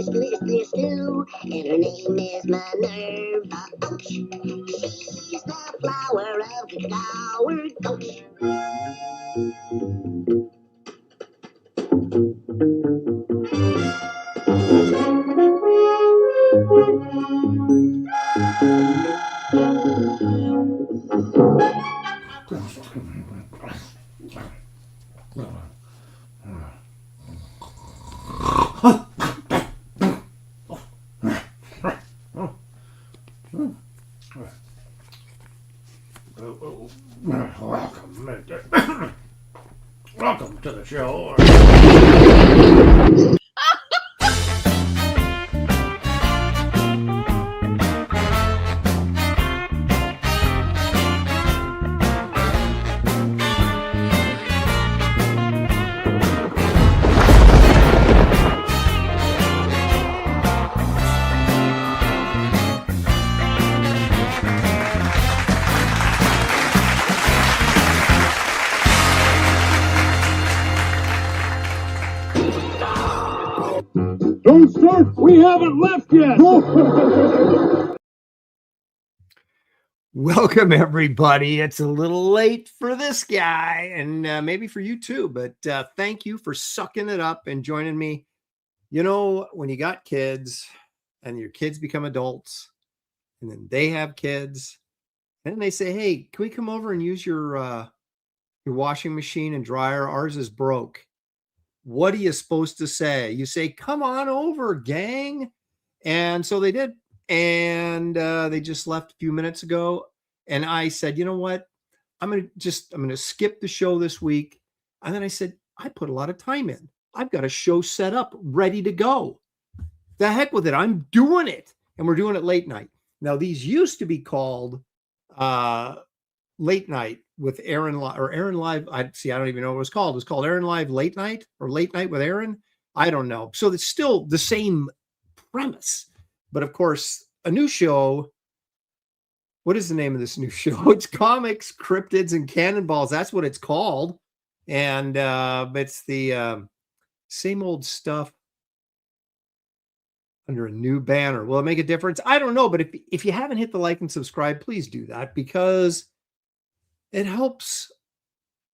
stew, and her name is Minerva. Ouch! She's the flower of the flower. Ouch! Welcome to the show. Don't start! We haven't left yet! Welcome, everybody. It's a little late for this guy, and maybe for you too, but thank you for sucking it up and joining me. You know, when you got kids and your kids become adults, and then they have kids, and then they say, hey, can we come over and use your washing machine and dryer? Ours is broke. What are you supposed to say? You say, come on over, gang. And so they did. And they just left a few minutes ago. And I said, you know what? I'm going to skip the show this week. And then I said, I put a lot of time in. I've got a show set up, ready to go. The heck with it. I'm doing it. And we're doing it late night. Now, these used to be called late night with Aaron Live. I don't even know what it was called. It was called Aaron Live Late Night or Late Night with Aaron. I don't know. So it's still the same premise. But of course, a new show. What is the name of this new show? It's Comics, Cryptids, and Cannonballs. That's what it's called. And it's the same old stuff under a new banner. Will it make a difference? I don't know. But if you haven't hit the like and subscribe, please do that, because it helps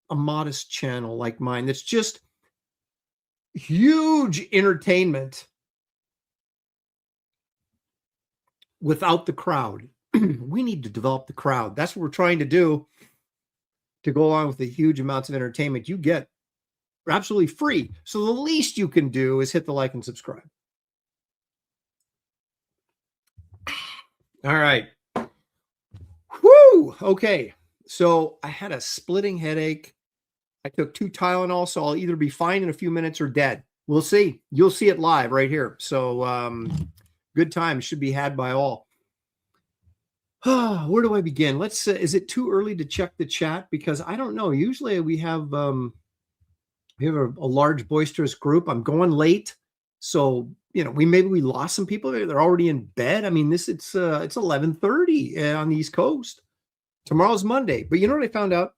a modest channel like mine that's just huge entertainment without the crowd. We need to develop the crowd. That's what we're trying to do, to go along with the huge amounts of entertainment you get absolutely free. So the least you can do is hit the like and subscribe. All right. Woo! Okay. So I had a splitting headache. I took 2 Tylenol, so I'll either be fine in a few minutes or dead. We'll see. You'll see it live right here. So good time should be had by all. Where do I begin? Let's. Is it too early to check the chat? Because I don't know. Usually we have a large boisterous group. I'm going late, so you know we lost some people. They're already in bed. I mean, it's 11:30 on the East Coast. Tomorrow's Monday. But you know what I found out?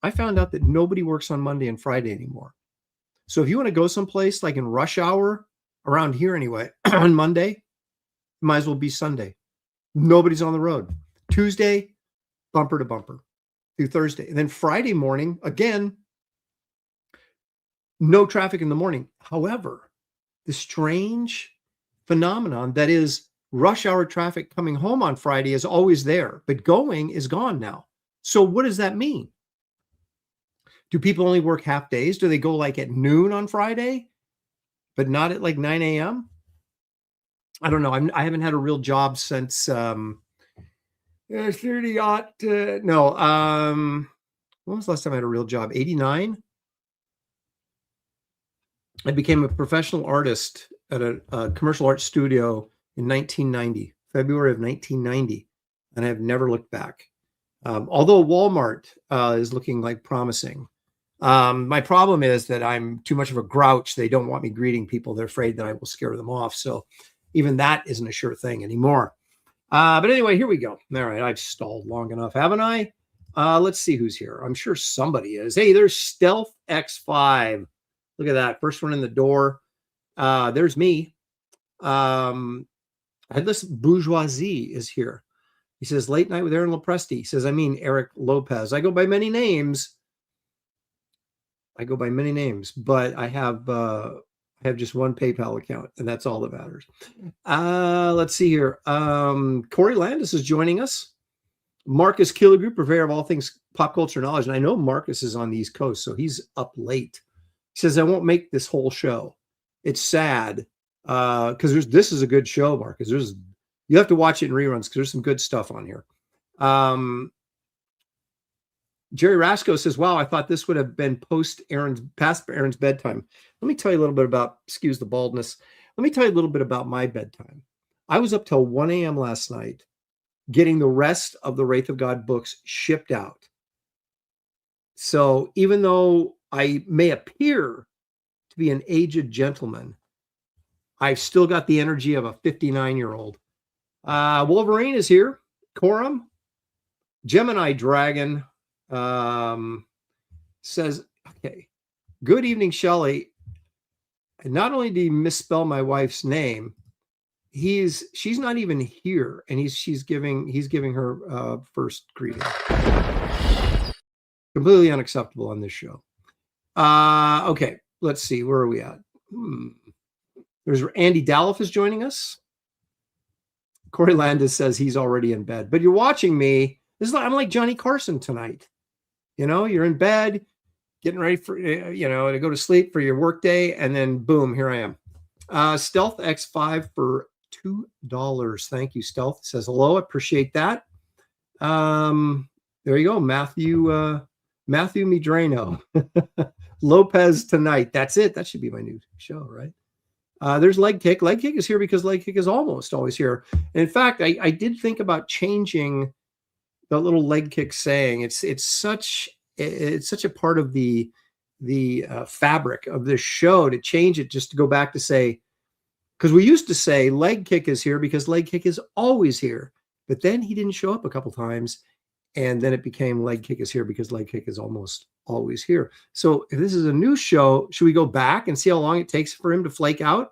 I found out that nobody works on Monday and Friday anymore. So if you want to go someplace like in rush hour around here anyway, on Monday, it might as well be Sunday. Nobody's on the road. Tuesday, bumper to bumper through Thursday. And then Friday morning, again, no traffic in the morning. However, the strange phenomenon that is rush hour traffic coming home on Friday is always there, but going is gone now. So what does that mean? Do people only work half days? Do they go like at noon on Friday, but not at like 9 a.m.? I don't know. I haven't had a real job since 30 odd. No. When was the last time I had a real job? 89. I became a professional artist at a commercial art studio in 1990, February of 1990, and I have never looked back. Although Walmart is looking like promising. My problem is that I'm too much of a grouch. They don't want me greeting people. They're afraid that I will scare them off. So even that isn't a sure thing anymore. But anyway, here we go. All right, I've stalled long enough, haven't I? Let's see who's here. I'm sure somebody is. Hey, there's Stealth X5. Look at that. First one in the door. There's me. Headless Bourgeoisie is here. He says, late night with Aaron Lopresti. He says, I mean, Eric Lopez. I go by many names. But I have just one PayPal account, and that's all that matters. Let's see here. Corey Landis is joining us. Marcus Killigrew, purveyor of all things pop culture knowledge. And I know Marcus is on the East Coast, so he's up late. He says, I won't make this whole show. It's sad because this is a good show, Marcus. You have to watch it in reruns because there's some good stuff on here. Jerry Rasco says, wow, I thought this would have been past Aaron's bedtime. Let me tell you a little bit about, excuse the baldness. Let me tell you a little bit about my bedtime. I was up till 1 a.m. last night getting the rest of the Wraith of God books shipped out. So even though I may appear to be an aged gentleman, I've still got the energy of a 59-year-old. Wolverine is here. Corum. Gemini Dragon says, okay, good evening, Shelley. And not only did he misspell my wife's name, she's not even here, and he's giving her first greeting. Completely unacceptable on this show. Okay, let's see, where are we at? There's Andy Dalliff is joining us. Corey Landis says he's already in bed, but you're watching me. I'm like Johnny Carson tonight. You know, you're in bed, getting ready for to go to sleep for your work day, and then boom, here I am. Stealth X5 for $2. Thank you, Stealth. Says hello. Appreciate that. There you go, Matthew Medrano. Lopez tonight. That's it. That should be my new show, right? There's Leg Kick. Leg Kick is here because Leg Kick is almost always here. And in fact, I did think about changing the little Leg Kick saying. It's such a part of the fabric of this show to change it, just to go back to say, because we used to say Leg Kick is here because Leg Kick is always here. But then he didn't show up a couple times, and then it became Leg Kick is here because Leg Kick is almost always here. So if this is a new show, should we go back and see how long it takes for him to flake out?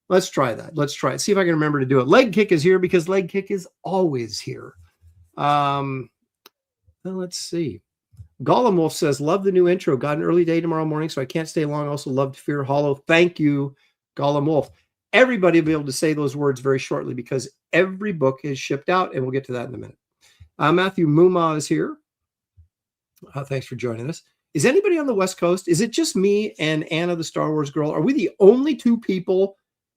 Let's try that. Let's try it. See if I can remember to do it. Leg Kick is here because Leg Kick is always here. Let's see. Gollum Wolf says, love the new intro. Got an early day tomorrow morning, so I can't stay long. Also loved Fear Hollow. Thank you, Gollum Wolf. Everybody will be able to say those words very shortly because every book is shipped out, and we'll get to that in a minute. Matthew Muma is here. Thanks for joining us. Is anybody on the West Coast? Is it just me and Anna, the Star Wars girl? Are we the only two people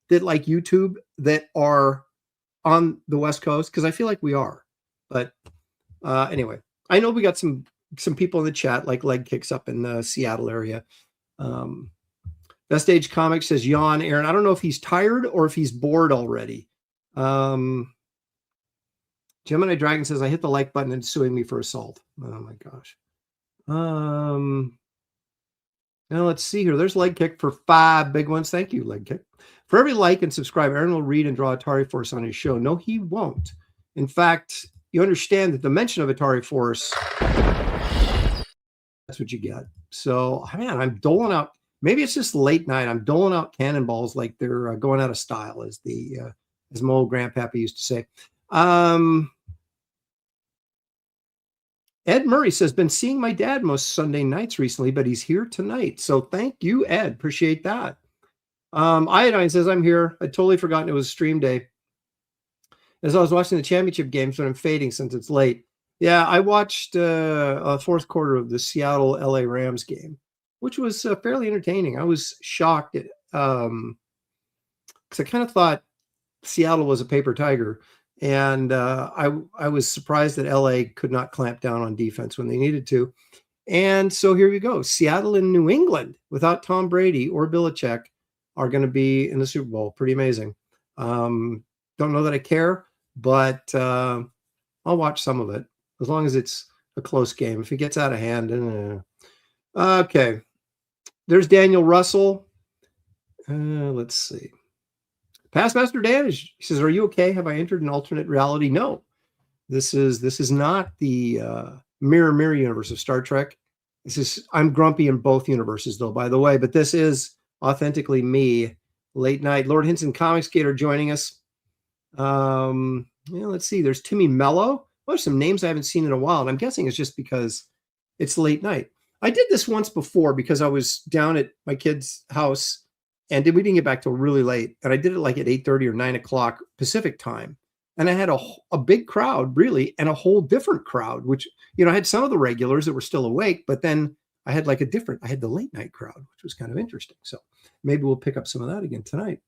that like YouTube that are on the West Coast? Because I feel like we are. But anyway, I know we got some people in the chat, like Leg Kicks up in the Seattle area. Best Age Comics says, yawn, Aaron. I don't know if he's tired or if he's bored already. Gemini Dragon says, I hit the like button and it's suing me for assault. Oh my gosh. Now let's see here. There's Leg Kick for 5 big ones. Thank you, Leg Kick. For every like and subscribe, Aaron will read and draw Atari Force on his show. No, he won't. In fact, you understand that the mention of Atari Force, that's what you get. So, man, I'm doling out. Maybe it's just late night. I'm doling out cannonballs like they're going out of style, as my old grandpappy used to say. Ed Murray says, been seeing my dad most Sunday nights recently, but he's here tonight. So thank you, Ed. Appreciate that. Iodine says, I'm here. I'd totally forgotten it was stream day. As I was watching the championship games, but I'm fading since it's late. Yeah, I watched a fourth quarter of the Seattle LA Rams game, which was fairly entertaining. I was shocked at because I kind of thought Seattle was a paper tiger, and I was surprised that LA could not clamp down on defense when they needed to. And so here we go. Seattle and New England without Tom Brady or Belichick are going to be in the Super Bowl. Pretty amazing. Don't know that I care, but I'll watch some of it as long as it's a close game. If it gets out of hand, okay. There's Daniel Russell. Let's see. Past Master Dan, he says, are you okay? Have I entered an alternate reality? No. This is not the mirror universe of Star Trek. I'm grumpy in both universes, though, by the way, but this is authentically me late night. Lord Hinson Comic Skater joining us. Let's see. There's Timmy Mello. There's some names I haven't seen in a while. And I'm guessing it's just because it's late night. I did this once before because I was down at my kid's house and we didn't get back till really late. And I did it like at 8:30 or 9 o'clock Pacific time. And I had a big crowd, really, and a whole different crowd, which, I had some of the regulars that were still awake, but then I had I had the late night crowd, which was kind of interesting. So maybe we'll pick up some of that again tonight.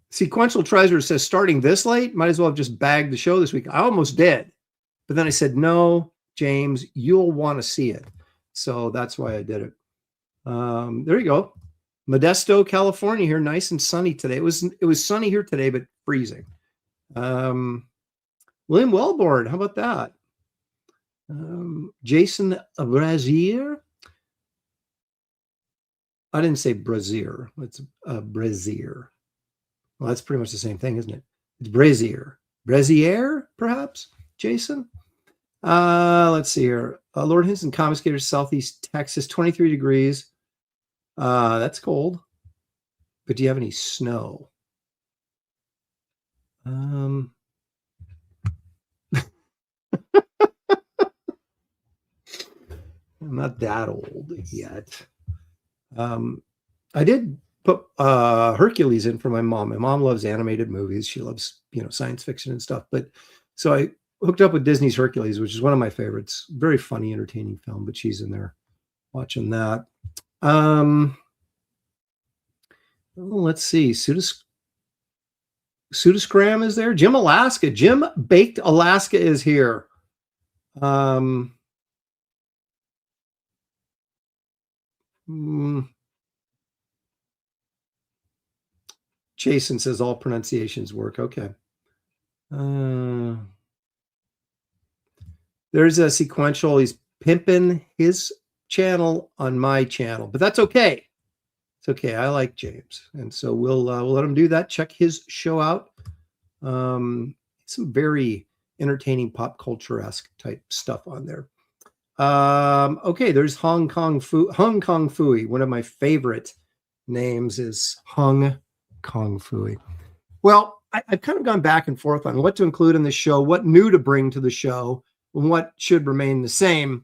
Sequential Treasure says, starting this late, might as well have just bagged the show this week. I almost did, but then I said, no, James, you'll want to see it. So that's why I did it. There you go. Modesto, California here. Nice and sunny today. It was sunny here today, but freezing. William Wellborn, how about that? Jason Brazier. I didn't say Brazier. It's Brazier. Well, that's pretty much the same thing, isn't it? It's Brazier. Brazier, perhaps, Jason? Let's see here. Lord Hinson Comic Skater, Southeast Texas, 23 degrees. That's cold. But do you have any snow? I'm not that old yet. I did put Hercules in for my mom. My mom loves animated movies. She loves, science fiction and stuff. But so I hooked up with Disney's Hercules, which is one of my favorites. Very funny, entertaining film, but she's in there watching that. Let's see. Sudasgram is there. Jim Alaska. Jim Baked Alaska is here. Jason says all pronunciations work. Okay. There's a sequential. He's pimping his channel on my channel, but that's okay. It's okay. I like James. And so we'll let him do that. Check his show out. Some very entertaining pop culture-esque type stuff on there. Okay, there's Hong Kong Fooey. One of my favorite names is Hong Kong Fooey. Well, I've kind of gone back and forth on what to include in the show, what new to bring to the show, and what should remain the same.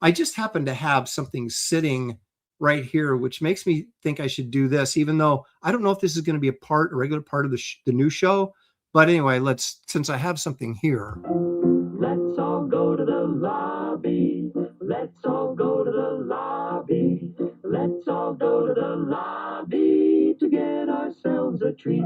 I just happen to have something sitting right here, which makes me think I should do this, even though I don't know if this is going to be a regular part of the new show. But anyway, since I have something here. Let's all go to the lobby. Let's all go to the lobby. Let's all go to the lobby to get ourselves a treat.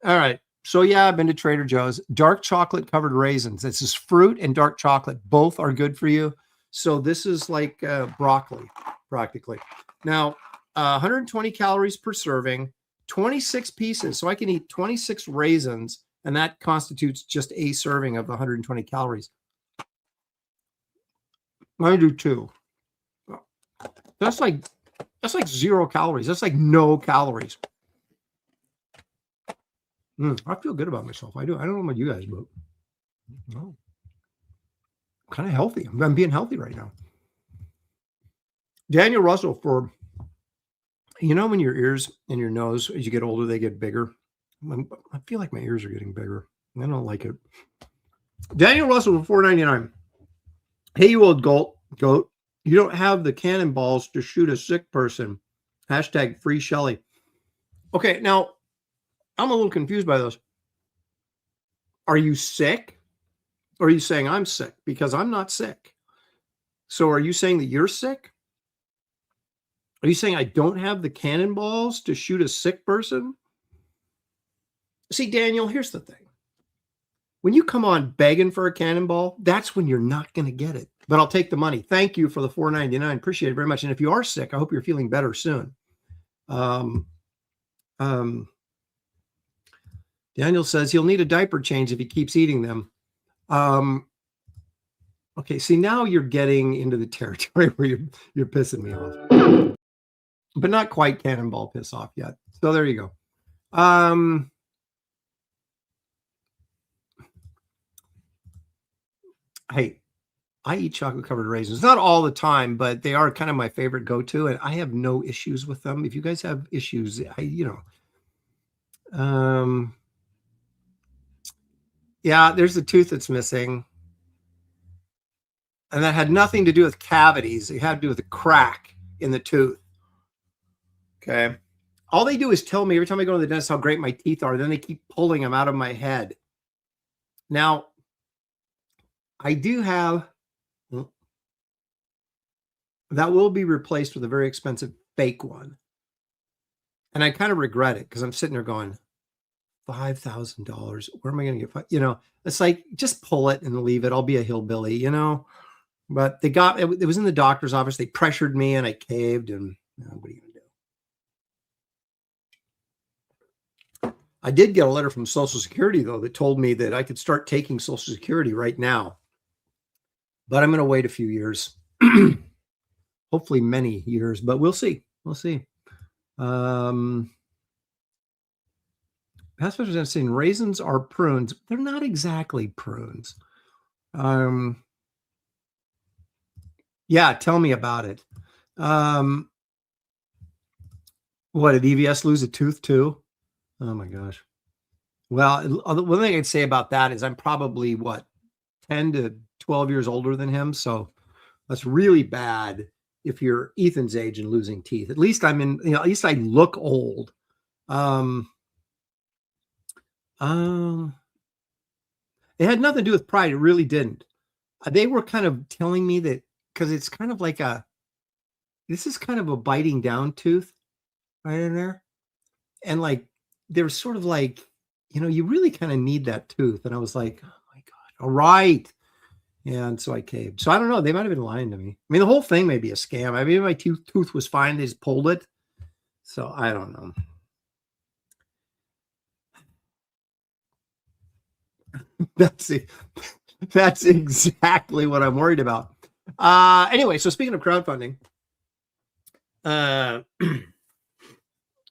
All right. So yeah, I've been to Trader Joe's. Dark chocolate covered raisins. This is fruit and dark chocolate. Both are good for you. So this is like broccoli, practically. Now, 120 calories per serving, 26 pieces. So I can eat 26 raisins, and that constitutes just a serving of 120 calories. I do two. That's like 0 calories. That's like no calories. I feel good about myself. I do. I don't know about you guys, but no. Kind of healthy. I'm being healthy right now. Daniel Russell when your ears and your nose, as you get older, they get bigger. I feel like my ears are getting bigger. I don't like it. Daniel Russell for $4.99. Hey, you old goat. You don't have the cannonballs to shoot a sick person. Hashtag free Shelley. Okay, now I'm a little confused by those. Are you sick? Or are you saying I'm sick? Because I'm not sick. So are you saying that you're sick? Are you saying I don't have the cannonballs to shoot a sick person? See, Daniel, here's the thing. When you come on begging for a cannonball, that's when you're not going to get it. But I'll take the money. Thank you for the $4.99. Appreciate it very much. And if you are sick, I hope you're feeling better soon. Daniel says he'll need a diaper change if he keeps eating them. Okay, see, now you're getting into the territory where you're pissing me off. But not quite cannonball piss off yet. So there you go. Hey, I eat chocolate covered raisins, not all the time, but they are kind of my favorite go-to, and I have no issues with them. If you guys have issues, yeah, there's a tooth that's missing, and that had nothing to do with cavities. It had to do with a crack in the tooth. Okay. All they do is tell me every time I go to the dentist how great my teeth are. Then they keep pulling them out of my head. Now, I do have, that will be replaced with a very expensive fake one. And I kind of regret it because I'm sitting there going, $5,000. Where am I going to get? It's like, just pull it and leave it. I'll be a hillbilly, But they got it was in the doctor's office. They pressured me and I caved. And what are you going to do? I did get a letter from Social Security, though, that told me that I could start taking Social Security right now. But I'm going to wait a few years, hopefully many years, but we'll see. We'll see. Past are saying raisins are prunes. They're not exactly prunes. Yeah, tell me about it. What, did EVS lose a tooth too? Oh my gosh. Well, one thing I'd say about that is I'm probably 10 to 12 years older than him. So that's really bad if you're Ethan's age and losing teeth. At least at least I look old. It had nothing to do with pride. It really didn't. They were kind of telling me that because it's kind of like this is kind of a biting down tooth right in there. And like, they're sort of like, you really kind of need that tooth. And I was like, oh my God, all right. And so I caved. So I don't know. They might have been lying to me. I mean, the whole thing may be a scam. I mean, my tooth was fine. They just pulled it. So I don't know. That's exactly what I'm worried about. Anyway, so speaking of crowdfunding,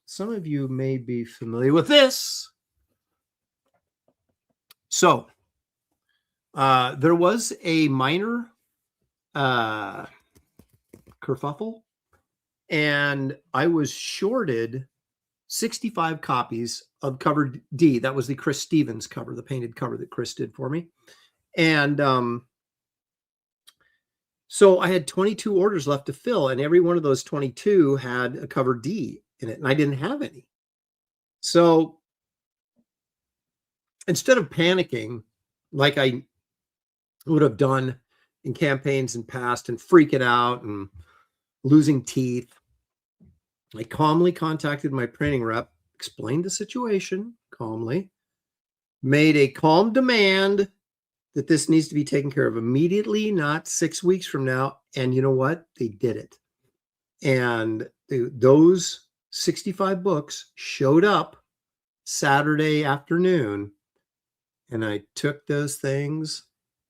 some of you may be familiar with this. So there was a minor kerfuffle, and I was shorted 65 copies of cover D. That was the Chris Stevens cover, the painted cover that Chris did for me. And so I had 22 orders left to fill, and every one of those 22 had a cover D in it, and I didn't have any. So instead of panicking like I would have done in campaigns in past and freaking out and losing teeth, I calmly contacted my printing rep, explained the situation calmly, made a calm demand that this needs to be taken care of immediately, not 6 weeks from now. And you know what? They did it. And those 65 books showed up Saturday afternoon, and I took those things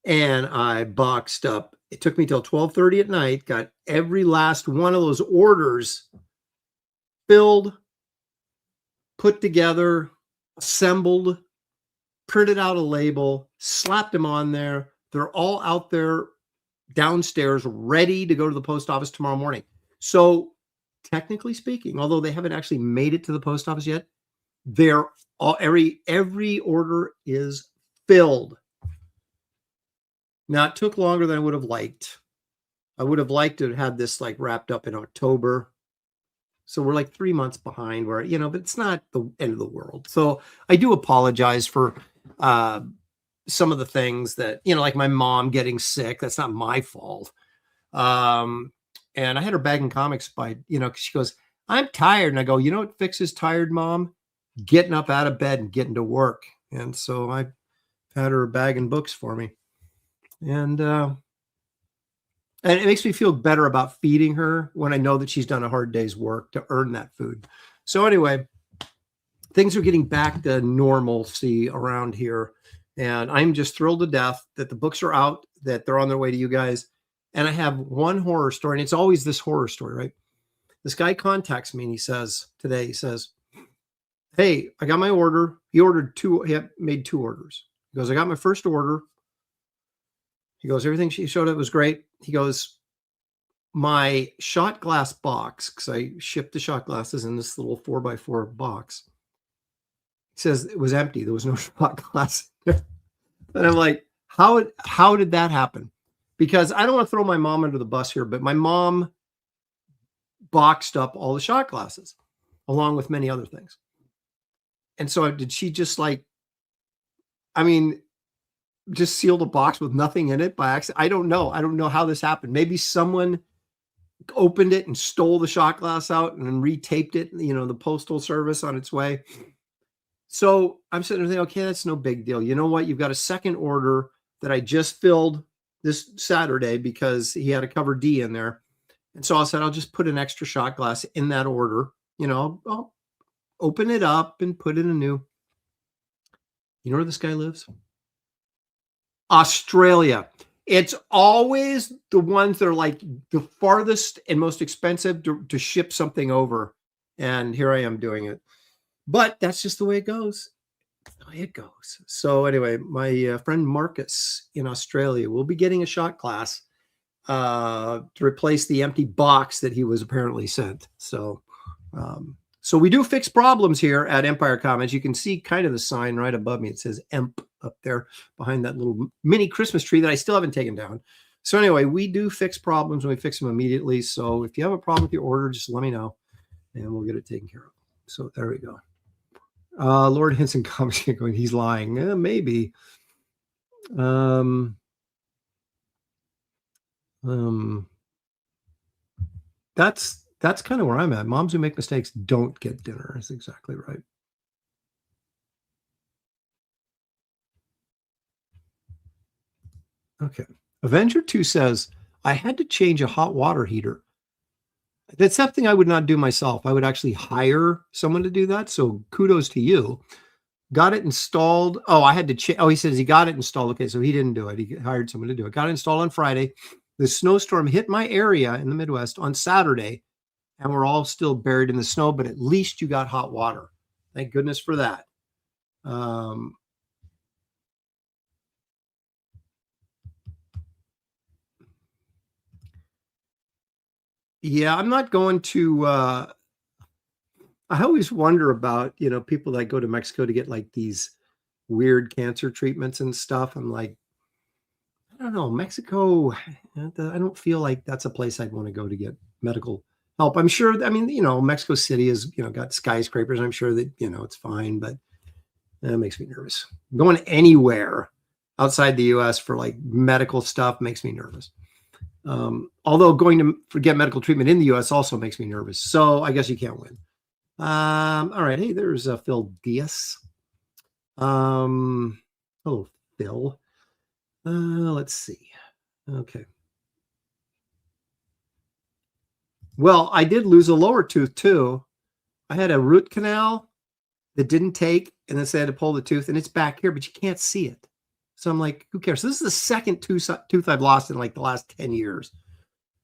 and I boxed up. It took me till 12:30 at night, got every last one of those orders filled, put together, assembled, printed out a label, slapped them on there. They're all out there downstairs ready to go to the post office tomorrow morning. So technically speaking, although they haven't actually made it to the post office yet, they're all every order is filled. Now, it took longer than I would have liked. I would have liked to have had this like wrapped up in October. So we're like 3 months behind where, but it's not the end of the world. So I do apologize for some of the things that, like my mom getting sick. That's not my fault. And I had her bagging comics by, she goes, I'm tired. And I go, what fixes tired, Mom? Getting up out of bed and getting to work. And so I had her bagging books for me. And it makes me feel better about feeding her when I know that she's done a hard day's work to earn that food. So anyway, things are getting back to normalcy around here. And I'm just thrilled to death that the books are out, that they're on their way to you guys. And I have one horror story, and it's always this horror story, right? This guy contacts me and he says, hey, I got my order. He ordered he made 2 orders. He goes, I got my first order. He goes, everything she showed up was great. He goes, my shot glass box, because I shipped the shot glasses in this little 4x4 box. He says it was empty. There was no shot glass there. And I'm like, how did that happen? Because I don't want to throw my mom under the bus here, but my mom boxed up all the shot glasses along with many other things. And so did she just just seal the box with nothing in it by accident? I don't know. I don't know how this happened. Maybe someone opened it and stole the shot glass out and then retaped it, the postal service on its way. So I'm sitting there thinking, okay, that's no big deal. You know what? You've got a second order that I just filled this Saturday because he had a cover D in there. And so I said, I'll just put an extra shot glass in that order. I'll open it up and put in a new. You know where this guy lives? Australia. It's always the ones that are like the farthest and most expensive to ship something over. And here I am doing it. But that's just the way it goes. So anyway, my friend Marcus in Australia will be getting a shot glass to replace the empty box that he was apparently sent. So we do fix problems here at Empire Comics. You can see kind of the sign right above me. It says EMP up there behind that little mini Christmas tree that I still haven't taken down. So anyway, we do fix problems and we fix them immediately. So if you have a problem with your order, just let me know and we'll get it taken care of. So there we go. Lord Henson comes going, he's lying. Maybe. That's kind of where I'm at. Moms who make mistakes don't get dinner. That's exactly right. Okay. Avenger 2 says, I had to change a hot water heater. That's something I would not do myself. I would actually hire someone to do that. So kudos to you. Got it installed. Oh, I had to he says he got it installed. Okay, so he didn't do it. He hired someone to do it. Got it installed on Friday. The snowstorm hit my area in the Midwest on Saturday, and we're all still buried in the snow, but at least you got hot water. Thank goodness for that. Yeah, I'm not going to, I always wonder about, people that go to Mexico to get like these weird cancer treatments and stuff. I'm like, I don't know, Mexico, I don't feel like that's a place I'd want to go to get medical help. I'm sure, Mexico City has, got skyscrapers. I'm sure that, it's fine, but that makes me nervous. Going anywhere outside the US for like medical stuff makes me nervous. Although going to get medical treatment in the US also makes me nervous. So I guess you can't win. All right. Hey, there's Phil Diaz. Hello, Phil. Let's see. Okay. Well, I did lose a lower tooth too. I had a root canal that didn't take, and then they had to pull the tooth, and it's back here, but you can't see it. So I'm like, who cares? So this is the second tooth I've lost in like the last 10 years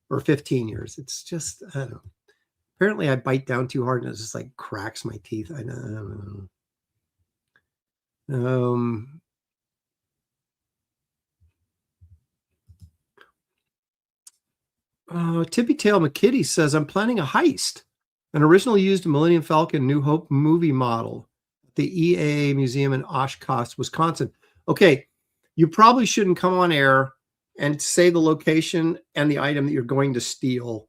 or 15 years. It's just, I don't know. Apparently I bite down too hard and it just like cracks my teeth. I don't know. Tippy Tail McKitty says, I'm planning a heist. An original used Millennium Falcon New Hope movie model at the EAA Museum in Oshkosh, Wisconsin. Okay. You probably shouldn't come on air and say the location and the item that you're going to steal.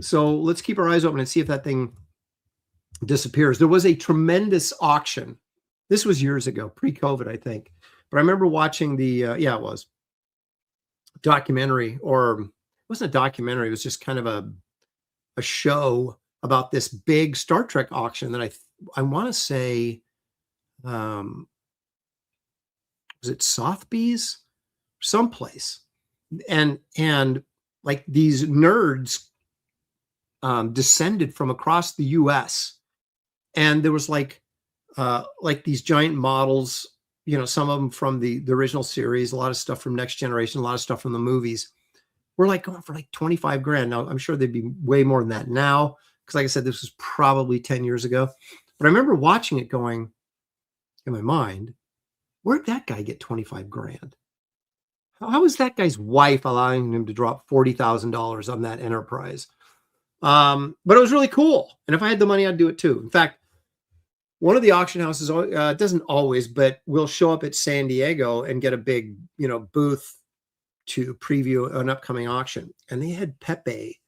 So let's keep our eyes open and see if that thing disappears. There was a tremendous auction. This was years ago, pre-COVID, I think. But I remember watching the, it was documentary, or it wasn't a documentary. It was just kind of a show about this big Star Trek auction that I want to say, was it Sotheby's? Someplace. And like these nerds descended from across the US. And there was like these giant models, some of them from the original series, a lot of stuff from Next Generation, a lot of stuff from the movies. We're like going for like 25 grand. Now I'm sure they'd be way more than that now. Because like I said, this was probably 10 years ago. But I remember watching it going in my mind, Where'd that guy get 25 grand? How is that guy's wife allowing him to drop $40,000 on that enterprise? But it was really cool. And if I had the money, I'd do it too. In fact, one of the auction houses doesn't always, but will show up at San Diego and get a big, booth to preview an upcoming auction. And they had Pepe,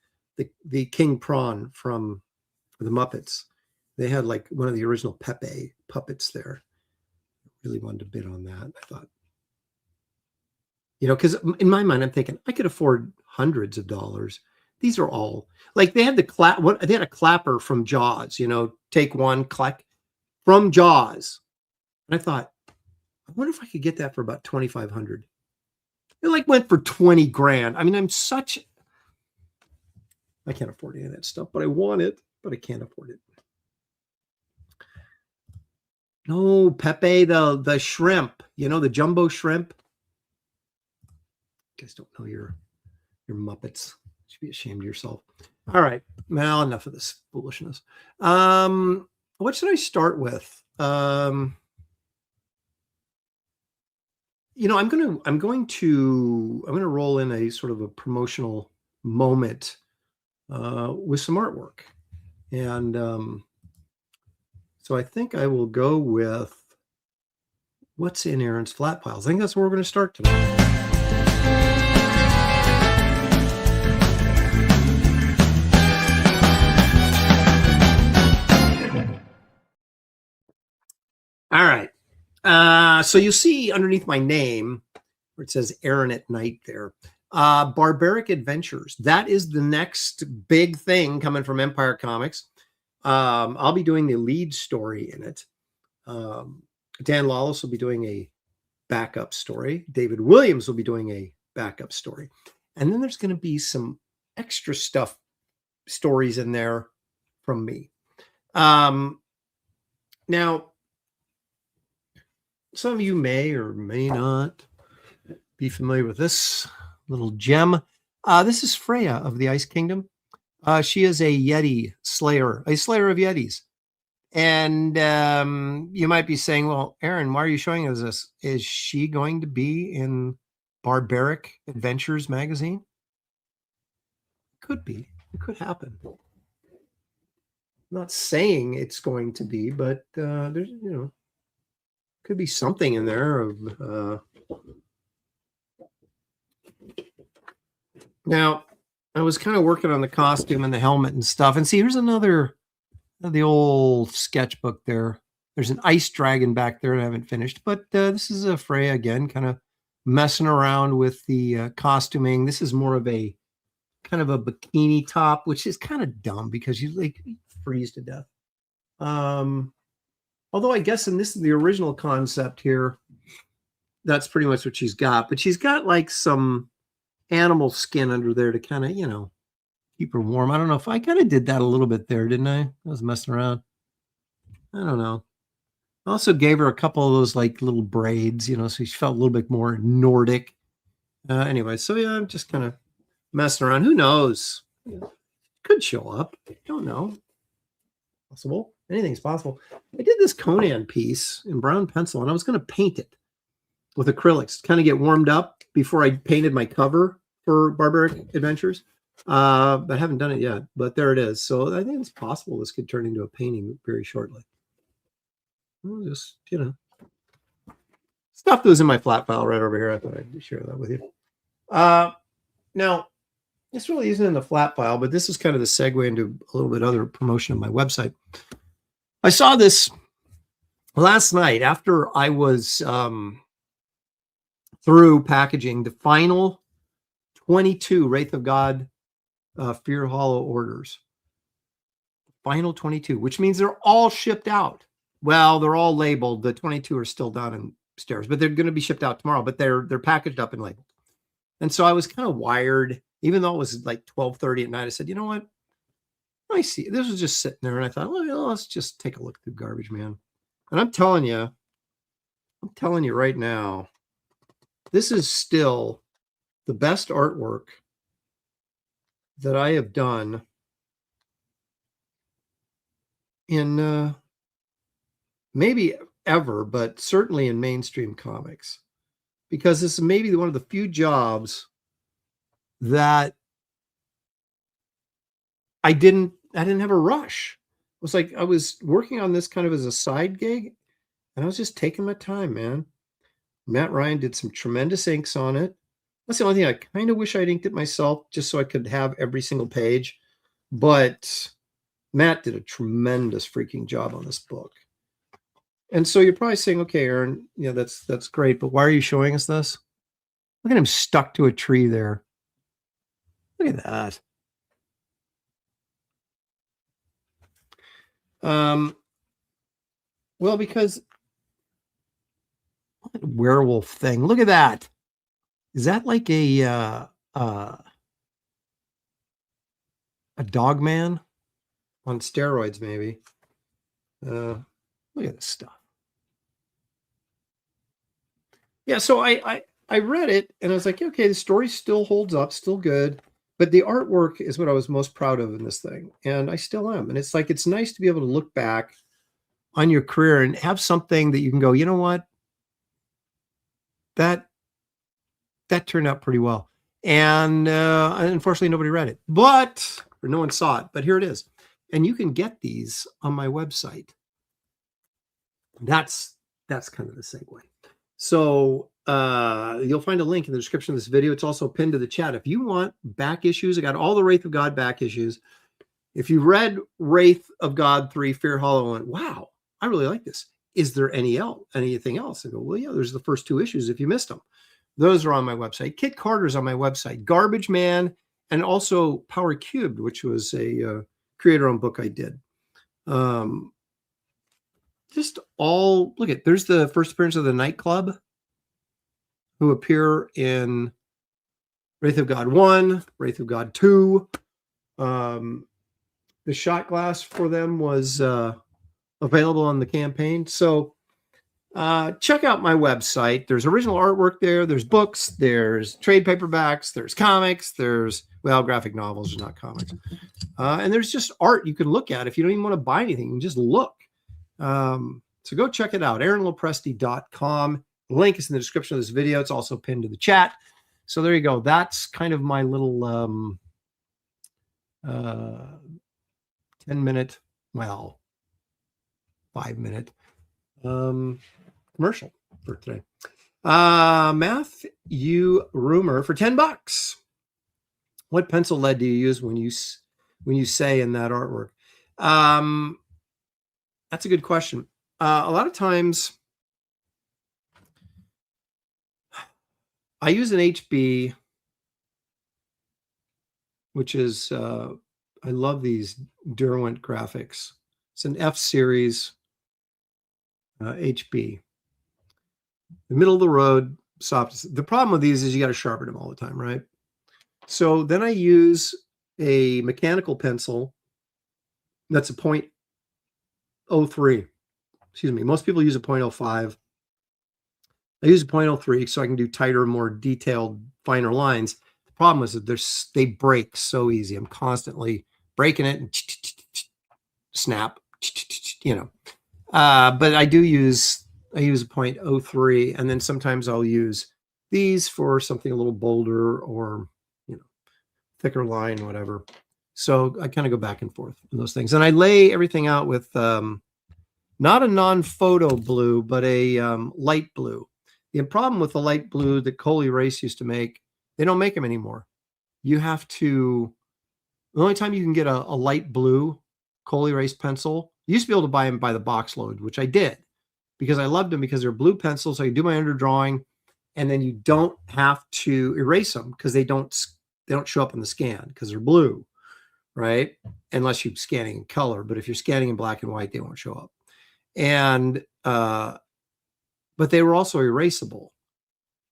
the king prawn from the Muppets. They had like one of the original Pepe puppets there. Really wanted to bid on that. I thought, because in my mind, I'm thinking I could afford hundreds of dollars. These are all like they had they had a clapper from Jaws, take one, clack from Jaws. And I thought, I wonder if I could get that for about 2,500. It like went for 20 grand. I mean, I can't afford any of that stuff, but I want it, but I can't afford it. No, Pepe, the shrimp, the jumbo shrimp. You guys don't know your Muppets. You should be ashamed of yourself. All right. Well, enough of this foolishness. What should I start with? I'm going to roll in a sort of a promotional moment with some artwork. And so I think I will go with what's in Aaron's flat piles. I think that's where we're going to start tonight. All right. So you see underneath my name where it says Aaron at Night there, Barbaric Adventures. That is the next big thing coming from Empire Comics. I'll be doing the lead story in it. Dan Lawless will be doing a backup story. David Williams will be doing a backup story. And then there's going to be some extra stories in there from me. Now, some of you may or may not be familiar with this little gem. This is Freya of the Ice Kingdom. She is a Yeti slayer, a slayer of Yetis. And you might be saying, well, Aaron, why are you showing us this? Is she going to be in Barbaric Adventures magazine? Could be. It could happen. I'm not saying it's going to be, but there's, could be something in there of now I was kind of working on the costume and the helmet and stuff. And see, here's another the old sketchbook there. There's an ice dragon back there that I haven't finished, but this is a Freya again, kind of messing around with the costuming. This is more of a kind of a bikini top, which is kind of dumb because you freeze to death. Although I guess in the original concept here, that's pretty much what she's got. But she's got like some animal skin under there to kind of, keep her warm. I don't know if I kind of did that a little bit there, didn't I? I was messing around. I don't know. I also gave her a couple of those like little braids, so she felt a little bit more Nordic. Anyway, so yeah, I'm just kind of messing around. Who knows? Could show up. Don't know. Possible. Anything's possible. I did this Conan piece in brown pencil, and I was going to paint it with acrylics, kind of get warmed up before I painted my cover for Barbaric Adventures. But I haven't done it yet, but there it is. So I think it's possible this could turn into a painting very shortly. I'll just, stuff that was in my flat file right over here. I thought I'd share that with you. Now, this really isn't in the flat file, but this is kind of the segue into a little bit other promotion of my website. I saw this last night after I was through packaging the final 22 Wraith of God Fear Hollow orders. Final 22, which means they're all shipped out. Well, they're all labeled. The 22 are still downstairs, but they're going to be shipped out tomorrow, but they're packaged up and labeled. And so I was kind of wired, even though it was like 12:30 at night. I said, you know what? I see. This was just sitting there, and I thought, well, let's just take a look through Garbage Man. And I'm telling you right now, this is still the best artwork that I have done in maybe ever, but certainly in mainstream comics, because this is maybe one of the few jobs that I didn't have a rush. It was like I was working on this kind of as a side gig, and I was just taking my time, man. Matt Ryan did some tremendous inks on it. That's the only thing I kind of wish I'd inked it myself, just so I could have every single page. But Matt did a tremendous freaking job on this book. And so you're probably saying, okay, Aaron, yeah, that's great, but why are you showing us this? Look at him stuck to a tree there. Look at that. Well, because werewolf thing. Look at that. Is that like a dog man on steroids, maybe? Look at this stuff. Yeah, so I read it and I was like, okay, the story still holds up, still good, but the artwork is what I was most proud of in this thing, and I still am. And it's like, it's nice to be able to look back on your career and have something that you can go, you know what, that turned out pretty well. And unfortunately, nobody read it, or no one saw it, but here it is. And you can get these on my website. That's kind of the segue. So you'll find a link in the description of this video. It's also pinned to the chat. If you want back issues, I got all the Wraith of God back issues. If you read Wraith of God 3, Fear Hollow, and went, wow, I really like this. Is there anything else? I go, well, yeah, there's the first 2 issues if you missed them. Those are on my website. Kit Carter's on my website. Garbage Man, and also Power Cubed, which was a creator-owned book I did. Just all, look at, there's the first appearance of the Nightclub, who appear in Wraith of God 1, Wraith of God 2. The shot glass for them was available on the campaign. So check out my website. There's original artwork there. There's books. There's trade paperbacks. There's comics. There's, well, graphic novels, not comics. And there's just art you can look at. If you don't even want to buy anything, you can just look. So go check it out, aaronlopresti.com. The link is in the description of this video. It's also pinned to the chat. So there you go. That's kind of my little 10-minute, well, 5-minute commercial for today. Matthew Rumor for $10. What pencil lead do you use when you say in that artwork? That's a good question. A lot of times I use an HB, which is, I love these Derwent graphics. It's an F series HB. The middle of the road, soft. The problem with these is you got to sharpen them all the time, right? So then I use a mechanical pencil that's a 0.03. Excuse me. Most people use a 0.05. I use a 0.03 so I can do tighter, more detailed, finer lines. The problem is that they break so easy. I'm constantly breaking it and snap, you know. But I use a 0.03, and then sometimes I'll use these for something a little bolder or, you know, thicker line, whatever. So I kind of go back and forth on those things. And I lay everything out with not a non-photo blue, but a light blue. The problem with the light blue that Coley Race used to make, they don't make them anymore. You have to, the only time you can get a light blue Coley Race pencil, you used to be able to buy them by the box load, which I did because I loved them because they're blue pencils. So I can do my underdrawing, and then you don't have to erase them because they don't show up in the scan because they're blue, right? Unless you're scanning in color. But if you're scanning in black and white, they won't show up. And but they were also erasable,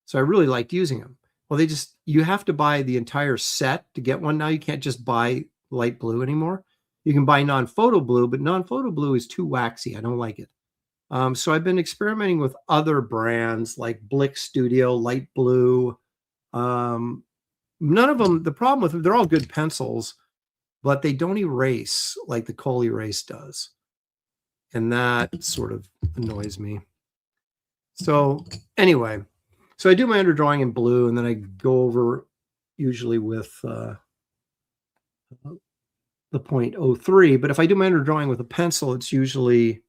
so I really liked using them. Well, you have to buy the entire set to get one now. You can't just buy light blue anymore. You can buy non-photo blue, but non-photo blue is too waxy. I don't like it. So I've been experimenting with other brands like Blick Studio, light blue. None of them, the problem with them, they're all good pencils, but they don't erase like the Coley Race does. And that sort of annoys me. So anyway, so I do my underdrawing in blue, and then I go over usually with the 0.03. But if I do my underdrawing with a pencil, it's usually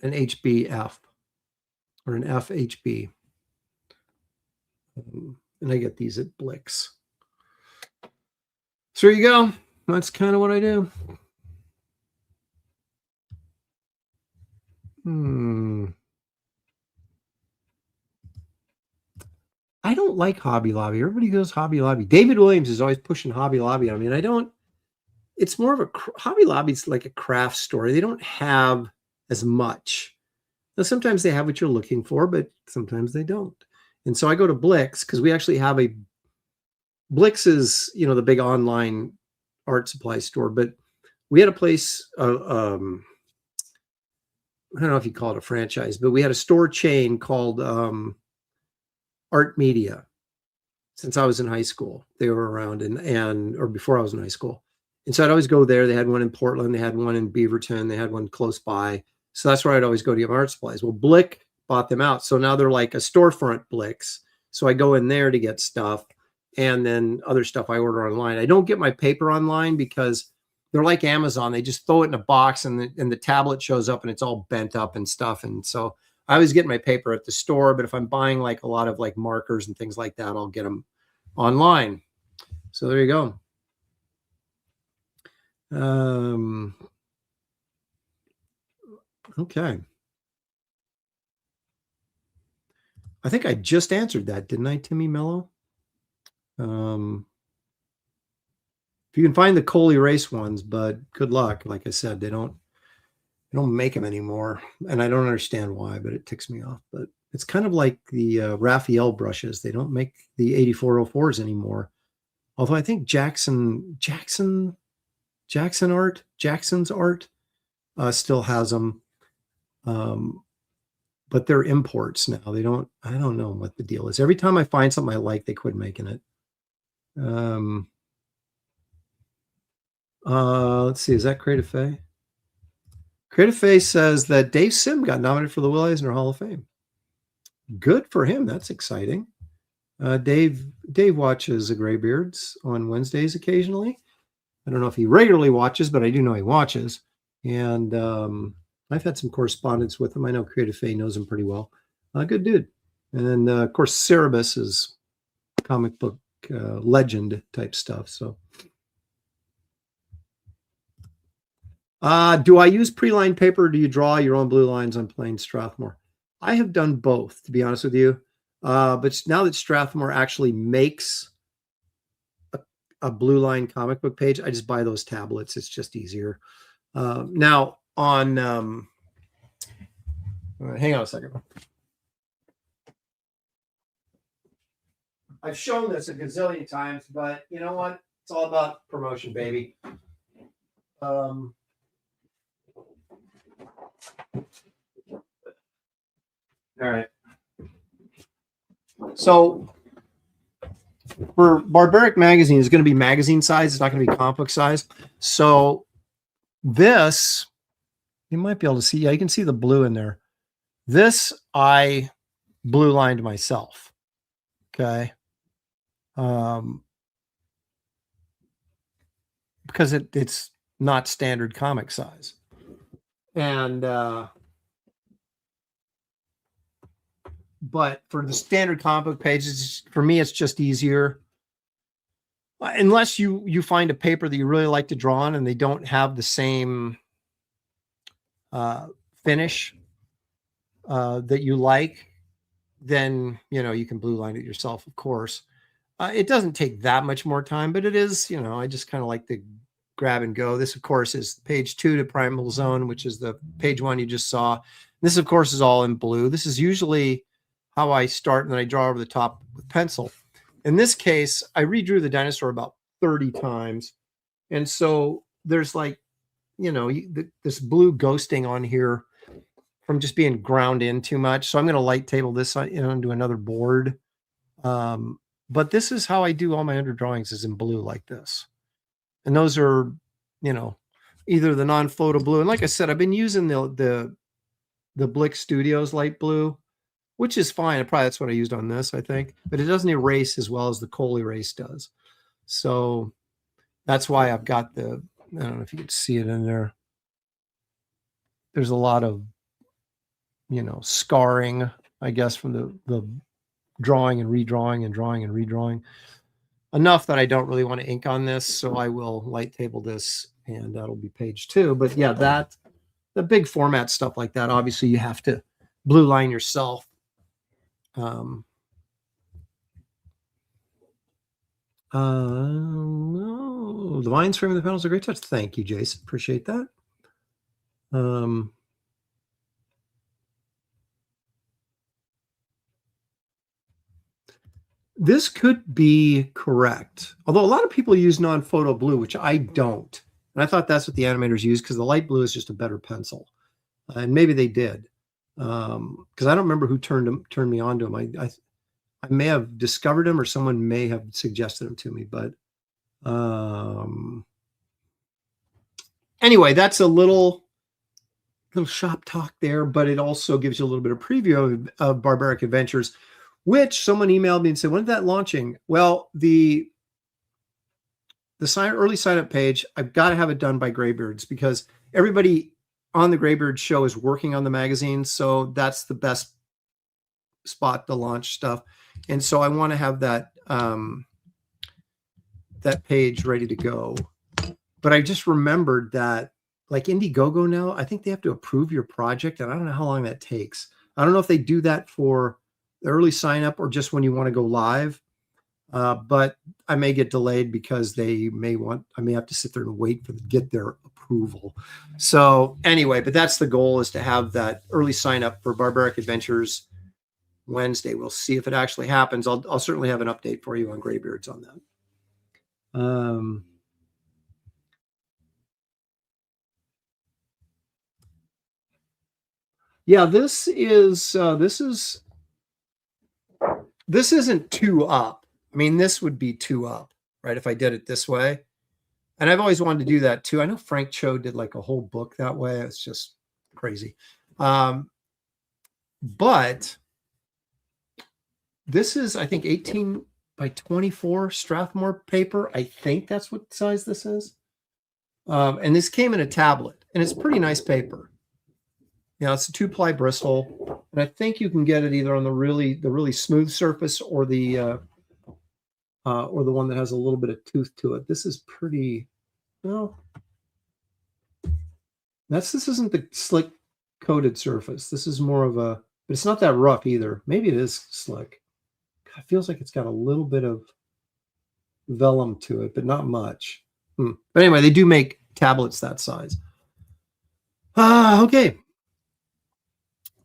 an HBF or an FHB. And I get these at Blix. So there you go. That's kind of what I do. I don't like Hobby Lobby. Everybody goes Hobby Lobby. David Williams is always pushing Hobby Lobby on me, and I don't. It's more of a Hobby Lobby's like a craft store. They don't have as much. Now, sometimes they have what you're looking for, but sometimes they don't. And so I go to Blix because we actually have a Blix is, you know, the big online art supply store, but we had a place, I don't know if you call it a franchise, but we had a store chain called Art Media. Since I was in high school, they were around or before I was in high school. And so I'd always go there. They had one in Portland. They had one in Beaverton. They had one close by. So that's where I'd always go to get my art supplies. Well, Blick bought them out. So now they're like a storefront Blix. So I go in there to get stuff. And then other stuff I order online. I don't get my paper online because they're like Amazon. They just throw it in a box and the tablet shows up and it's all bent up and stuff. And so I always get my paper at the store. But if I'm buying like a lot of like markers and things like that, I'll get them online. So there you go. Okay. I think I just answered that, didn't I, Timmy Mello? If you can find the Coley Race ones, but good luck. Like I said, they don't make them anymore, and I don't understand why, but it ticks me off. But it's kind of like the Raphael brushes. They don't make the 8404s anymore. Although I think Jackson's art still has them. But they're imports now. I don't know what the deal is. Every time I find something I like, they quit making it. Let's see. Is that Creative Faye? Creative Faye says that Dave Sim got nominated for the Will Eisner Hall of Fame. Good for him. That's exciting. Dave watches the Graybeards on Wednesdays occasionally. I don't know if he regularly watches, but I do know he watches. And I've had some correspondence with him. I know Creative Faye knows him pretty well. Good dude. And then, of course, Cerebus is comic book legend type stuff. So, do I use pre-lined paper or do you draw your own blue lines on plain Strathmore? I have done both, to be honest with you. But now that Strathmore actually makes a blue line comic book page, I just buy those tablets. It's just easier. Now on, hang on a second. I've shown this a gazillion times, but you know what? It's all about promotion, baby. All right. So for Barbaric Magazine, it's going to be magazine size. It's not going to be comic book size. So this, you might be able to see. Yeah, you can see the blue in there. This I blue lined myself. Okay. Because it's not standard comic size. And but for the standard comic book pages, for me, it's just easier. Unless you find a paper that you really like to draw on and they don't have the same finish that you like, then, you can blue line it yourself, of course. It doesn't take that much more time, but it is, I just kind of like to grab and go. This, of course, is page 2 to Primal Zone, which is the page 1 you just saw. This, of course, is all in blue. This is usually how I start, and then I draw over the top with pencil. In this case, I redrew the dinosaur about 30 times. And so there's like, this blue ghosting on here from just being ground in too much. So I'm going to light table this into another board. But this is how I do all my underdrawings, is in blue like this. And those are, either the non-photo blue. And like I said, I've been using the the Blick Studios light blue, which is fine. Probably that's what I used on this, I think. But it doesn't erase as well as the Kohl Erase does. So that's why I've got the, I don't know if you can see it in there. There's a lot of, scarring, I guess, from the drawing and redrawing and drawing and redrawing. Enough that I don't really want to ink on this, so I will light table this, and that'll be page 2. But yeah, the big format stuff like that, obviously you have to blue line yourself. No, the vines framing the panels are a great touch. Thank you, Jason. Appreciate that. This could be correct, although a lot of people use non-photo blue, which I don't. And I thought that's what the animators use because the light blue is just a better pencil. And maybe they did, because I don't remember who turned me on to them. I may have discovered them, or someone may have suggested them to me. But anyway, that's a little shop talk there, but it also gives you a little bit of preview of Barbaric Adventures, which someone emailed me and said, "When's that launching?" Well, the early sign up page, I've got to have it done by Graybeards because everybody on the Graybeards show is working on the magazine. So that's the best spot to launch stuff. And so I want to have that, that page ready to go. But I just remembered that like Indiegogo now, I think they have to approve your project, and I don't know how long that takes. I don't know if they do that for the early sign up or just when you want to go live. But I may get delayed because I may have to sit there and wait get their approval. So anyway, but that's the goal, is to have that early sign up for Barbaric Adventures Wednesday. We'll see if it actually happens. I'll certainly have an update for you on Graybeards on that. Yeah, this isn't 2 up. I mean, this would be 2 up, right? If I did it this way. And I've always wanted to do that too. I know Frank Cho did like a whole book that way. It's just crazy. But this is, I think, 18 by 24 Strathmore paper. I think that's what size this is. And this came in a tablet, and it's pretty nice paper. It's a 2-ply Bristol, and I think you can get it either on the really smooth surface or the one that has a little bit of tooth to it. This is pretty, well, this isn't the slick coated surface. This is more of a, but it's not that rough either. Maybe it is slick. It feels like it's got a little bit of vellum to it, but not much. But anyway, they do make tablets that size. Okay.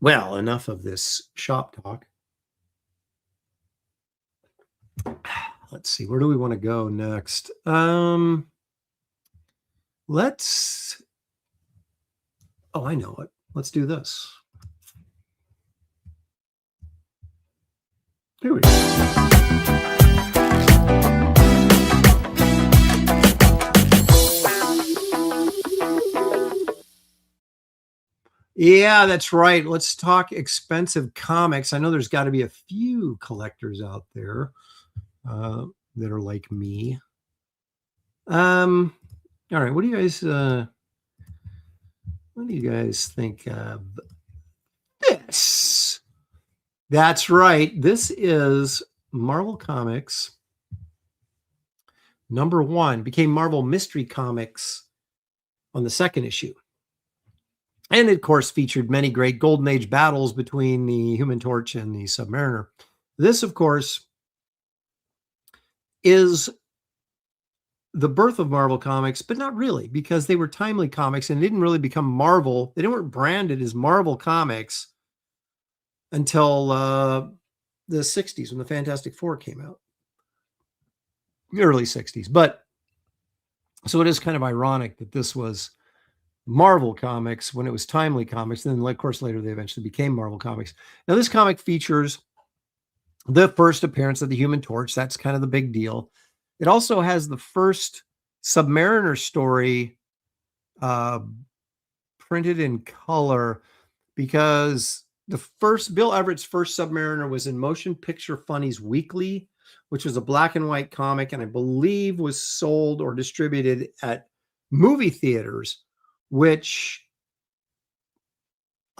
Well, enough of this shop talk. Let's see, where do we want to go next? Oh, I know it. Let's do this. Here we go. Yeah, that's right. Let's talk expensive comics. I know there's got to be a few collectors out there that are like me. All right, what do you guys think of this? That's right. This is Marvel Comics #1. Became Marvel Mystery Comics on the 2nd issue. And it, of course, featured many great Golden Age battles between the Human Torch and the Submariner. This, of course, is the birth of Marvel Comics, but not really, because they were timely comics and didn't really become Marvel. They weren't branded as Marvel Comics until the 60s, when the Fantastic Four came out. The early 60s. But so it is kind of ironic that this was Marvel Comics when it was Timely Comics. And then, of course, later they eventually became Marvel Comics. Now, this comic features the first appearance of the Human Torch. That's kind of the big deal. It also has the first Submariner story printed in color, because Bill Everett's first Submariner was in Motion Picture Funnies Weekly, which was a black and white comic, and I believe was sold or distributed at movie theaters, which,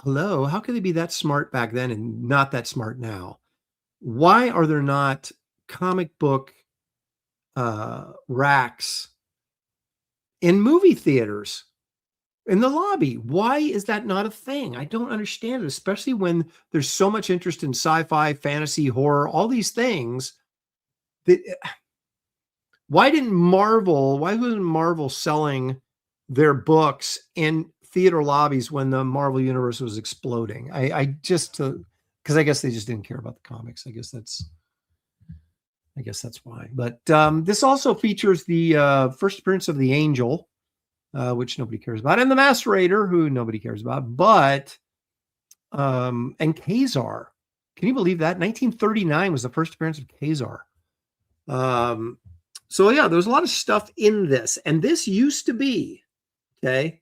hello, how could they be that smart back then and not that smart now? Why are there not comic book racks in movie theaters in the lobby? Why is that not a thing? I don't understand it, especially when there's so much interest in sci-fi, fantasy, horror, all these things. Why wasn't Marvel selling their books in theater lobbies when the Marvel universe was exploding? Because I guess they just didn't care about the comics. I guess that's why. But this also features the first appearance of the Angel, which nobody cares about, and the Macerator, who nobody cares about, but and Kazar. Can you believe that? 1939 was the first appearance of Kazar. So yeah, there's a lot of stuff in this, and this used to be, okay,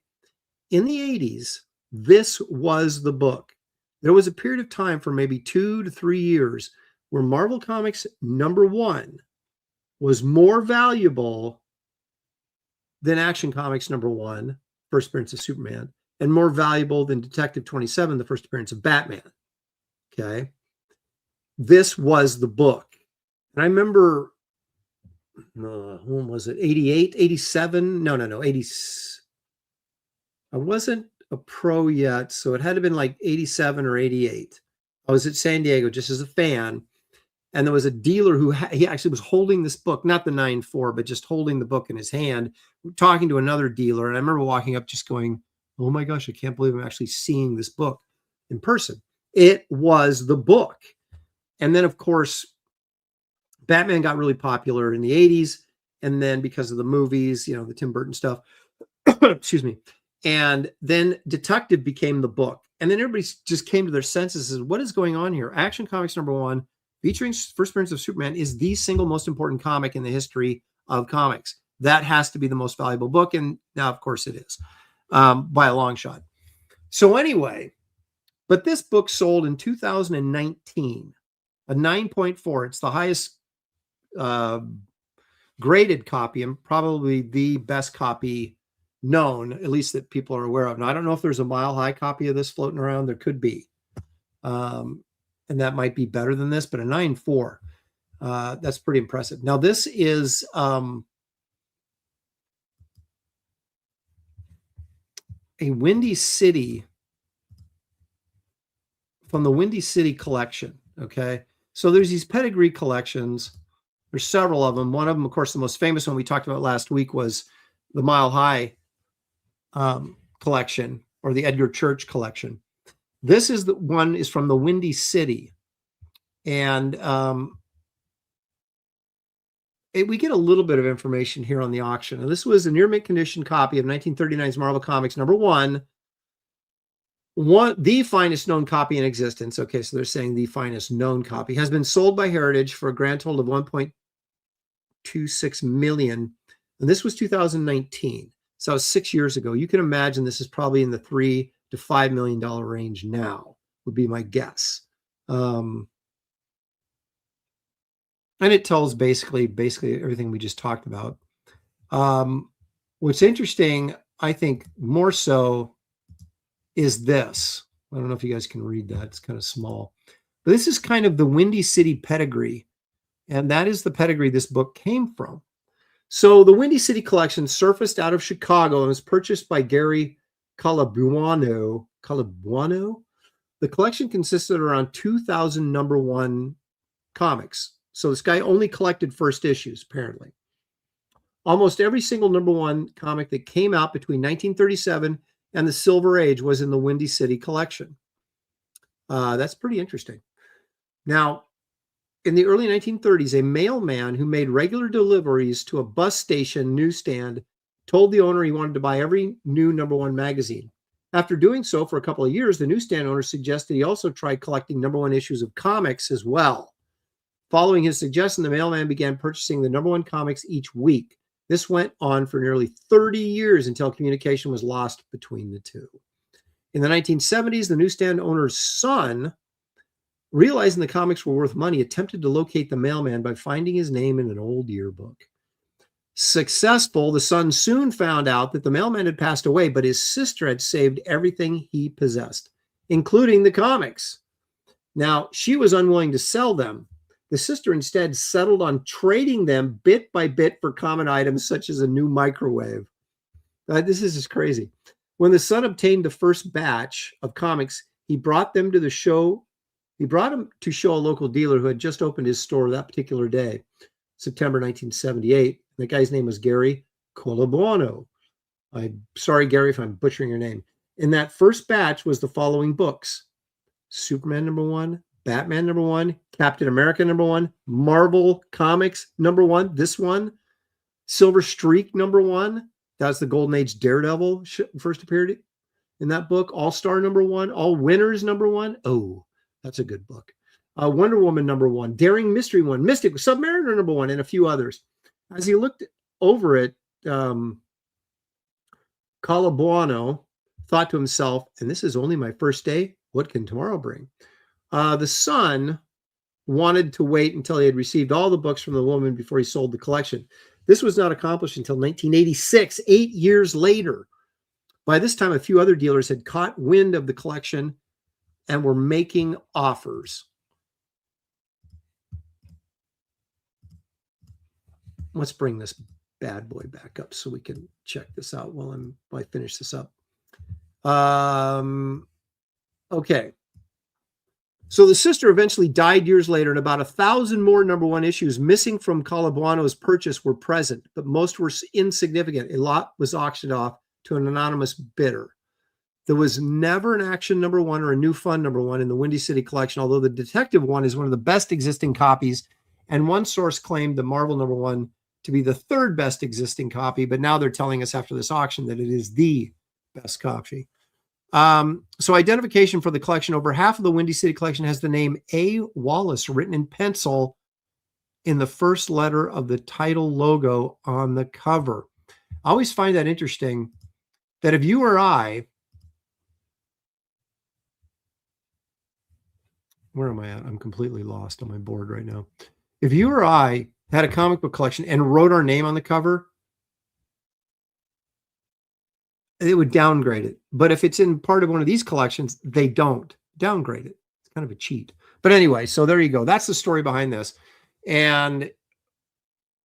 in the 80s, this was the book. There was a period of time for maybe 2 to 3 years where Marvel Comics #1 was more valuable than Action Comics #1, first appearance of Superman, and more valuable than Detective 27, the first appearance of Batman. Okay. This was the book. And I remember, when was it? 88, 87? No, 80. I wasn't a pro yet, so it had to have been like 87 or 88. I was at San Diego just as a fan, and there was a dealer who he actually was holding this book, not the 9.4, but just holding the book in his hand, talking to another dealer. And I remember walking up just going, oh my gosh, I can't believe I'm actually seeing this book in person. It was the book. And then, of course, Batman got really popular in the 80s. And then because of the movies, the Tim Burton stuff, excuse me. And then Detective became the book. And then everybody just came to their senses and said, what is going on here? Action Comics #1, featuring first appearance of Superman, is the single most important comic in the history of comics. That has to be the most valuable book. And now, of course, it is by a long shot. So anyway, but this book sold in 2019, a 9.4. It's the highest graded copy and probably the best copy known, at least that people are aware of. Now, I don't know if there's a Mile High copy of this floating around. There could be. And that might be better than this, but a 9.4, that's pretty impressive. Now, this is a Windy City, from the Windy City collection, okay? So there's these pedigree collections. There's several of them. One of them, of course, the most famous one we talked about last week was the Mile High collection, or the Edgar Church collection. This is is from the Windy City. And we get a little bit of information here on the auction. And this was a near mint condition copy of 1939's Marvel Comics #1, the finest known copy in existence. Okay, so they're saying the finest known copy has been sold by Heritage for a grand total of $1.26 million. And this was 2019. So 6 years ago. You can imagine this is probably in the $3 to $5 million range now, would be my guess. And it tells basically everything we just talked about. What's interesting, I think more so, is this. I don't know if you guys can read that. It's kind of small. But this is kind of the Windy City pedigree. And that is the pedigree this book came from. So the Windy City collection surfaced out of Chicago and was purchased by Gary Calabuano. The collection consisted of around 2,000 #1 comics. So this guy only collected first issues, apparently. Almost every single #1 comic that came out between 1937 and the Silver Age was in the Windy City collection. That's pretty interesting. Now, in the early 1930s, a mailman who made regular deliveries to a bus station newsstand told the owner he wanted to buy every new #1 magazine. After doing so for a couple of years, the newsstand owner suggested he also try collecting #1 issues of comics as well. Following his suggestion, the mailman began purchasing the #1 comics each week. This went on for nearly 30 years until communication was lost between the two. In the 1970s, the newsstand owner's son, realizing the comics were worth money, attempted to locate the mailman by finding his name in an old yearbook. Successful, the son soon found out that the mailman had passed away, but his sister had saved everything he possessed, including the comics. Now, she was unwilling to sell them. The sister instead settled on trading them bit by bit for common items such as a new microwave. This is just crazy. When the son obtained the first batch of comics, he brought them to the show. He brought them to show a local dealer who had just opened his store that particular day, September 1978. The guy's name was Gary Colabuono. I'm sorry, Gary, if I'm butchering your name. In that first batch was the following books: Superman #1, Batman #1, Captain America #1, Marvel Comics #1, this one, Silver Streak #1. That's the Golden Age Daredevil first appeared in that book. All-Star #1, All Winners #1. Oh, that's a good book. Wonder Woman #1, Daring Mystery 1, Mystic, Submariner #1, and a few others. As he looked over it, Colabuono thought to himself, and this is only my first day, what can tomorrow bring? The son wanted to wait until he had received all the books from the woman before he sold the collection. This was not accomplished until 1986, 8 years later. By this time, a few other dealers had caught wind of the collection and were making offers. Let's bring this bad boy back up so we can check this out while I finish this up. Okay. So the sister eventually died years later, and about 1,000 more #1 issues missing from Colabuono's purchase were present, but most were insignificant. A lot was auctioned off to an anonymous bidder. There was never an Action #1 or a New Fun #1 in the Windy City collection, although the Detective one is one of the best existing copies, and one source claimed the Marvel #1 to be the third best existing copy, but now they're telling us after this auction that it is the best copy. So identification for the collection: over half of the Windy City collection has the name A. Wallace written in pencil in the first letter of the title logo on the cover. I always find that interesting, that if you or I, where am I at? I'm completely lost on my board right now. If you or I had a comic book collection and wrote our name on the cover, it would downgrade it. But if it's in part of one of these collections, they don't downgrade it. It's kind of a cheat. But anyway, so there you go. That's the story behind this. And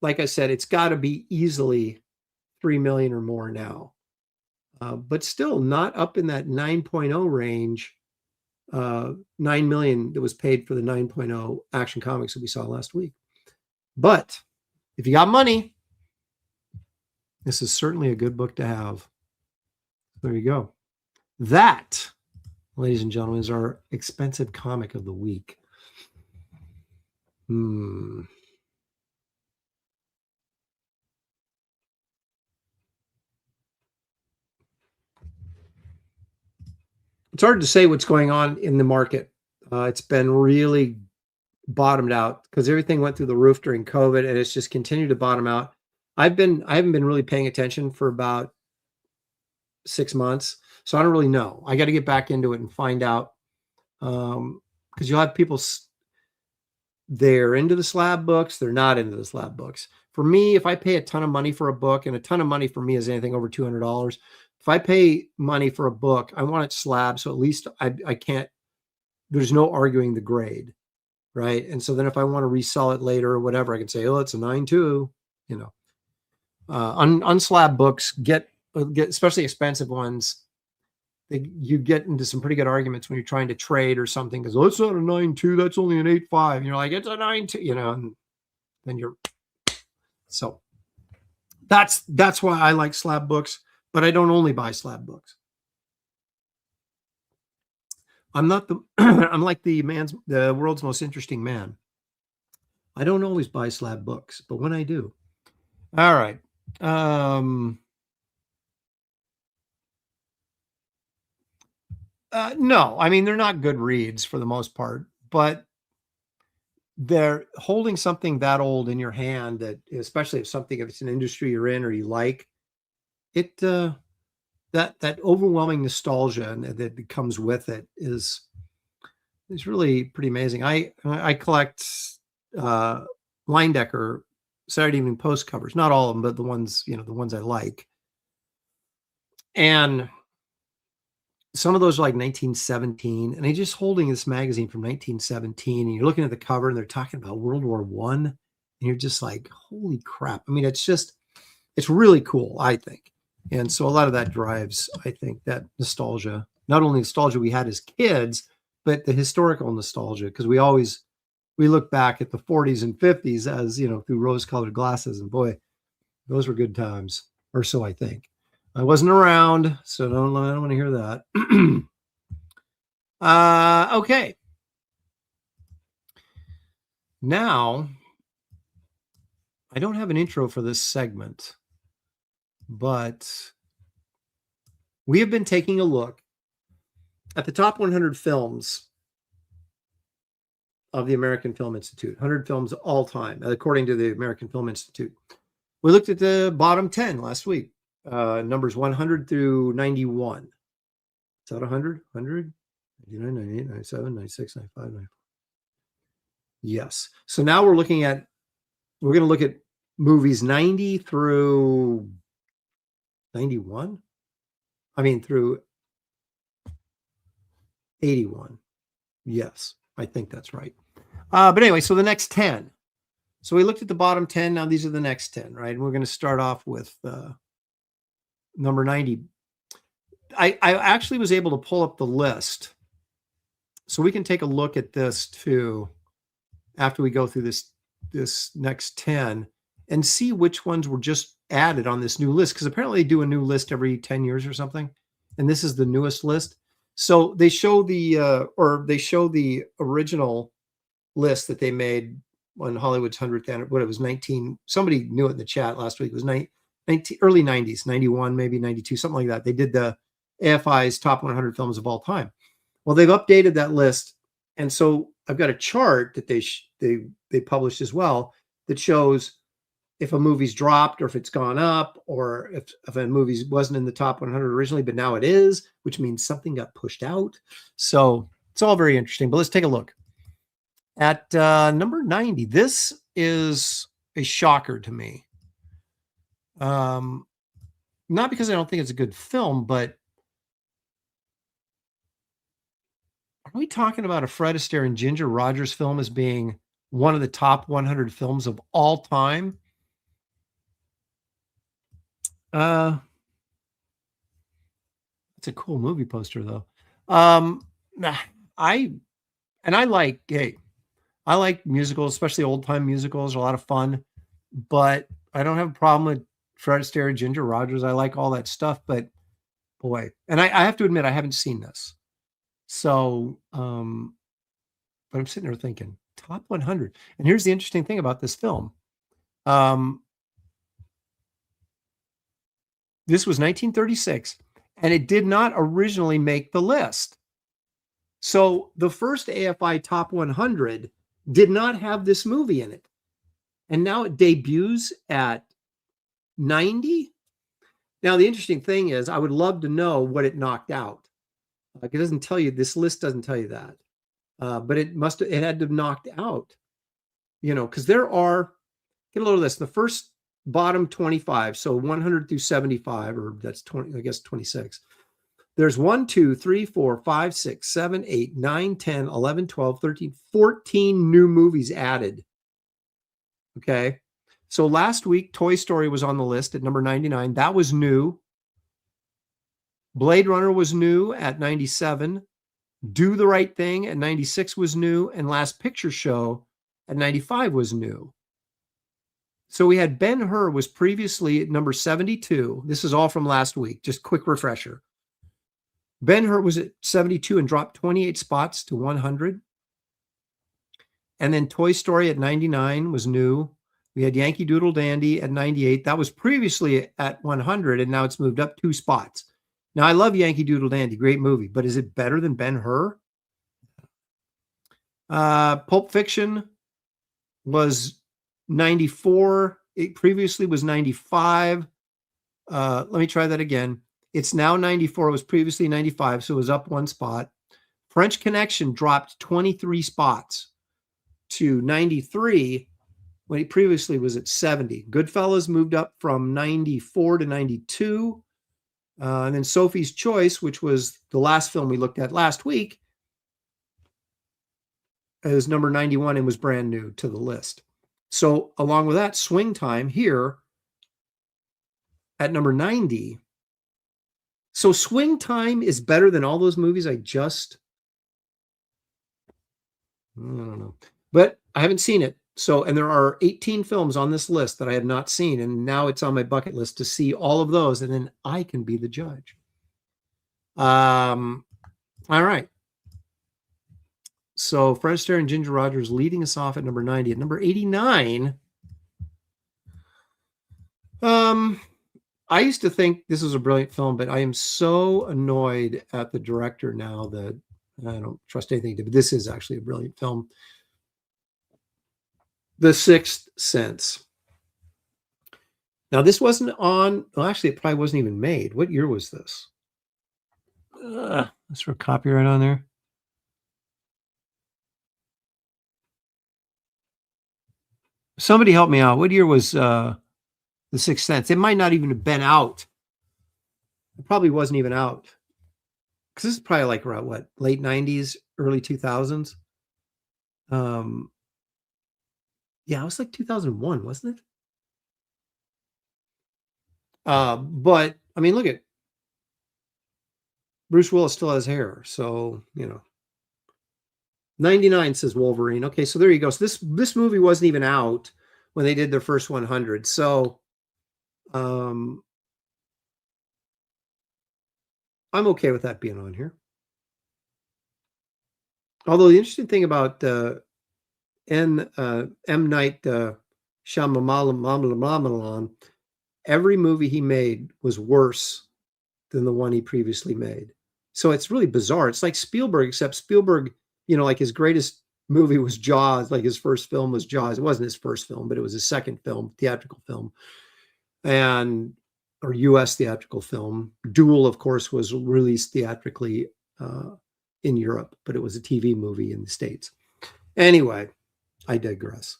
like I said, it's got to be easily 3 million or more now. But still not up in that 9.0 range. 9 million that was paid for the 9.0 Action Comics that we saw last week. But if you got money, this is certainly a good book to have. There you go. That, ladies and gentlemen, is our expensive comic of the week. It's hard to say what's going on in the market. It's been really bottomed out because everything went through the roof during COVID, and it's just continued to bottom out. I haven't been really paying attention for about 6 months, so I don't really know. I got to get back into it and find out, because you'll have people, they're into the slab books, they're not into the slab books. For me, if I pay a ton of money for a book, and a ton of money for me is anything over $200, if I pay money for a book, I want it slab, so at least I can't, there's no arguing the grade, right? And so then if I want to resell it later or whatever, I can say, oh, it's a 9.2, you know. Unslab books get, especially expensive ones, you get into some pretty good arguments when you're trying to trade or something, because, oh, it's not a 9.2, that's only an 8.5. And you're like, it's a 9.2, you know, and then you're, so that's why I like slab books, but I don't only buy slab books. I'm not I'm like the world's most interesting man. I don't always buy slab books, but when I do. All right. No, I mean, they're not good reads for the most part, but they're holding something that old in your hand, that, especially if it's an industry you're in or you like, it that overwhelming nostalgia and that comes with it is really pretty amazing. I collect Leyendecker Saturday Evening Post covers, not all of them, but the ones, the ones I like. And some of those are like 1917, and they're just holding this magazine from 1917, and you're looking at the cover and they're talking about World War I, and you're just like, holy crap. I mean, it's really cool, I think. And so a lot of that drives, I think, that nostalgia, not only nostalgia we had as kids, but the historical nostalgia, because we look back at the 40s and 50s as, through rose-colored glasses, and boy, those were good times, or so I think. I wasn't around, so I don't want to hear that. Okay. Now, I don't have an intro for this segment, but we have been taking a look at the top 100 films of the American Film Institute, 100 films all time, according to the American Film Institute. We looked at the bottom 10 last week, numbers 100 through 91. Is that 100? 100? 99, 98, 97, 96, 95, 94. Yes. So now we're going to look at movies 90 through 91. I mean, through 81. Yes, I think that's right. But anyway, so the next 10. So we looked at the bottom 10. Now these are the next 10, right? And we're going to start off with number 90. I actually was able to pull up the list, so we can take a look at this too after we go through this next 10 and see which ones were just added on this new list, because apparently they do a new list every 10 years or something, and this is the newest list. So they show the original list that they made on Hollywood's 100th anniversary. What it was, 19. Somebody knew it in the chat last week. It was early 90s, 91, maybe 92, something like that. They did the AFI's top 100 films of all time. Well, they've updated that list, and so I've got a chart that they published as well that shows if a movie's dropped or if it's gone up, or if a movie wasn't in the top 100 originally, but now it is, which means something got pushed out. So it's all very interesting, but let's take a look at number 90. This is a shocker to me. Not because I don't think it's a good film, but are we talking about a Fred Astaire and Ginger Rogers film as being one of the top 100 films of all time? It's a cool movie poster though. I like musicals, especially old time musicals. Are a lot of fun, but I don't have a problem with Fred Astaire and Ginger Rogers. I like all that stuff, but boy, and I have to admit I haven't seen this. So, but I'm sitting there thinking top 100. And here's the interesting thing about this film. This was 1936, and it did not originally make the list. So the first AFI top 100 did not have this movie in it. And now it debuts at 90. Now, the interesting thing is, I would love to know what it knocked out. Like, it doesn't tell you, this list doesn't tell you that. But it had to have knocked out, because there are, get a load of this, the first bottom 25, so 100 through 75, or that's 20, I guess 26. There's 1, 2, 3, 4, 5, 6, 7, 8, 9, 10, 11, 12, 13, 14 new movies added. Okay. So last week, Toy Story was on the list at number 99. That was new. Blade Runner was new at 97. Do the Right Thing at 96 was new. And Last Picture Show at 95 was new. So we had Ben-Hur was previously at number 72. This is all from last week. Just quick refresher. Ben-Hur was at 72 and dropped 28 spots to 100. And then Toy Story at 99 was new. We had Yankee Doodle Dandy at 98. That was previously at 100, and now it's moved up 2 spots. Now, I love Yankee Doodle Dandy. Great movie. But is it better than Ben-Hur? Pulp Fiction was 94. It previously was 95. Let me try that again. It's now 94. It was previously 95, so it was up one spot. French Connection dropped 23 spots to 93 when it previously was at 70. Goodfellas moved up from 94 to 92. And then Sophie's Choice, which was the last film we looked at last week, is number 91 and was brand new to the list. So along with that, Swing Time here at number 90. So Swing Time is better than all those movies I don't know. But I haven't seen it. So, and there are 18 films on this list that I have not seen. And now it's on my bucket list to see all of those. And then I can be the judge. All right. So Fred Astaire and Ginger Rogers leading us off at number 90. At number 89, I used to think this was a brilliant film, but I am so annoyed at the director now that I don't trust anything to, but this is actually a brilliant film. The Sixth Sense. Now, this wasn't on, well, actually, it probably wasn't even made. What year was this? Is there a copyright on there? Somebody help me out. What year was The Sixth Sense? It might not even have been out. It probably wasn't even out. Because this is probably like around what, late 90s, early 2000s. Yeah, it was like 2001, wasn't it? But I mean, look at Bruce Willis still has hair, so you know. 99 says Wolverine. Okay, so there you go. So this movie wasn't even out when they did their first 100. So I'm okay with that being on here. Although the interesting thing about M. Night Shyamalan, every movie he made was worse than the one he previously made. So it's really bizarre. It's like Spielberg, except Spielberg, you know, like his greatest movie was Jaws. Like his first film was Jaws. It wasn't his first film, but it was his second film, theatrical film, or U.S. theatrical film. Duel, of course, was released theatrically in Europe, but it was a TV movie in the States. Anyway, I digress.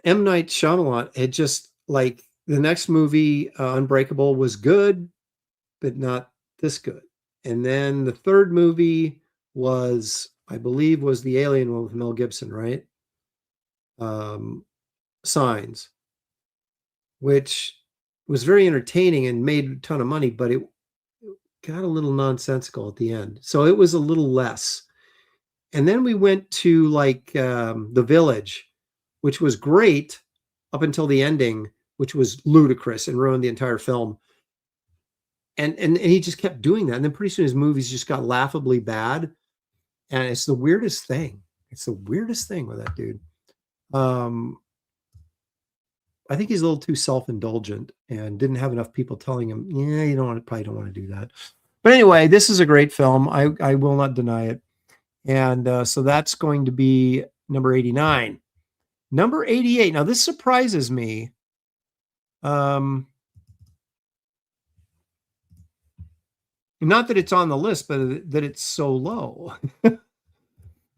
M. Night Shyamalan had just like the next movie, Unbreakable, was good, but not this good. And then the third movie was, I believe, was the Alien one with Mel Gibson, right? Signs, which was very entertaining and made a ton of money, but it got a little nonsensical at the end. So it was a little less. And then we went to like The Village, which was great up until the ending, which was ludicrous and ruined the entire film. And he just kept doing that. And then pretty soon his movies just got laughably bad. And it's the weirdest thing. It's the weirdest thing with that dude. I think he's a little too self-indulgent and didn't have enough people telling him, yeah, you probably don't want to do that. But anyway, this is a great film. I will not deny it. And so that's going to be number 89. Number 88. Now, this surprises me. Not that it's on the list, but that it's so low.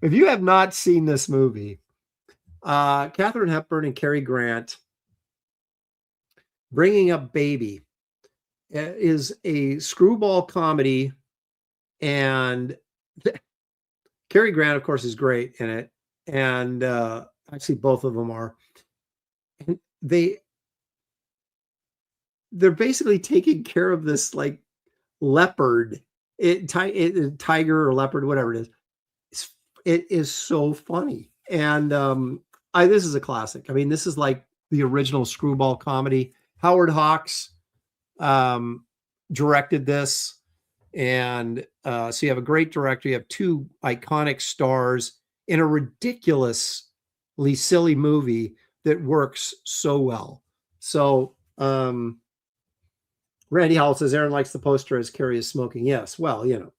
If you have not seen this movie, Katharine Hepburn and Cary Grant, Bringing Up Baby, is a screwball comedy, and Cary Grant, of course, is great in it, and actually both of them are. And they're basically taking care of this like leopard, tiger or leopard, whatever it is. It is so funny, and this is a classic. I mean, this is like the original screwball comedy. Howard Hawks directed this, and so you have a great director. You have two iconic stars in a ridiculously silly movie that works so well. So Randy Howell says Aaron likes the poster as Carrie is smoking. Yes, well, you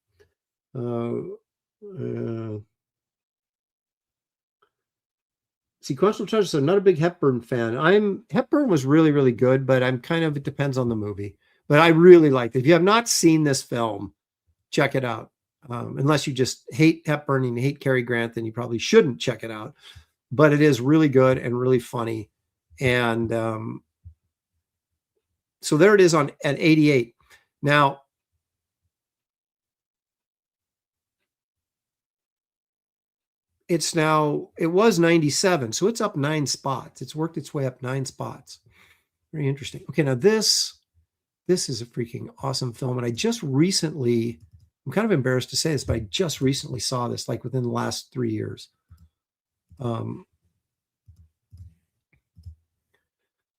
know. Sequential charges. I'm not a big Hepburn fan. Hepburn was really, really good, but I'm kind of, it depends on the movie. But I really liked it. If you have not seen this film, check it out. Unless you just hate Hepburn and you hate Cary Grant, then you probably shouldn't check it out. But it is really good and really funny. And so there it is at 88. Now, it was 97, so it's up 9 spots. It's worked its way up 9 spots. Very interesting. Okay, now this is a freaking awesome film. And I'm kind of embarrassed to say this, but I just recently saw this, like within the last 3 years.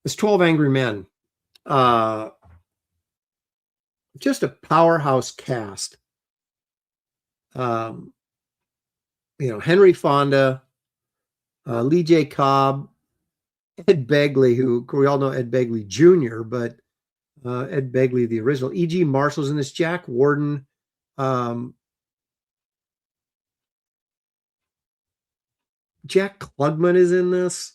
It's 12 Angry Men. Just a powerhouse cast. Henry Fonda, Lee J. Cobb, Ed Begley, who we all know Ed Begley Jr., but Ed Begley, the original. E.G. Marshall's in this. Jack Warden. Jack Klugman is in this.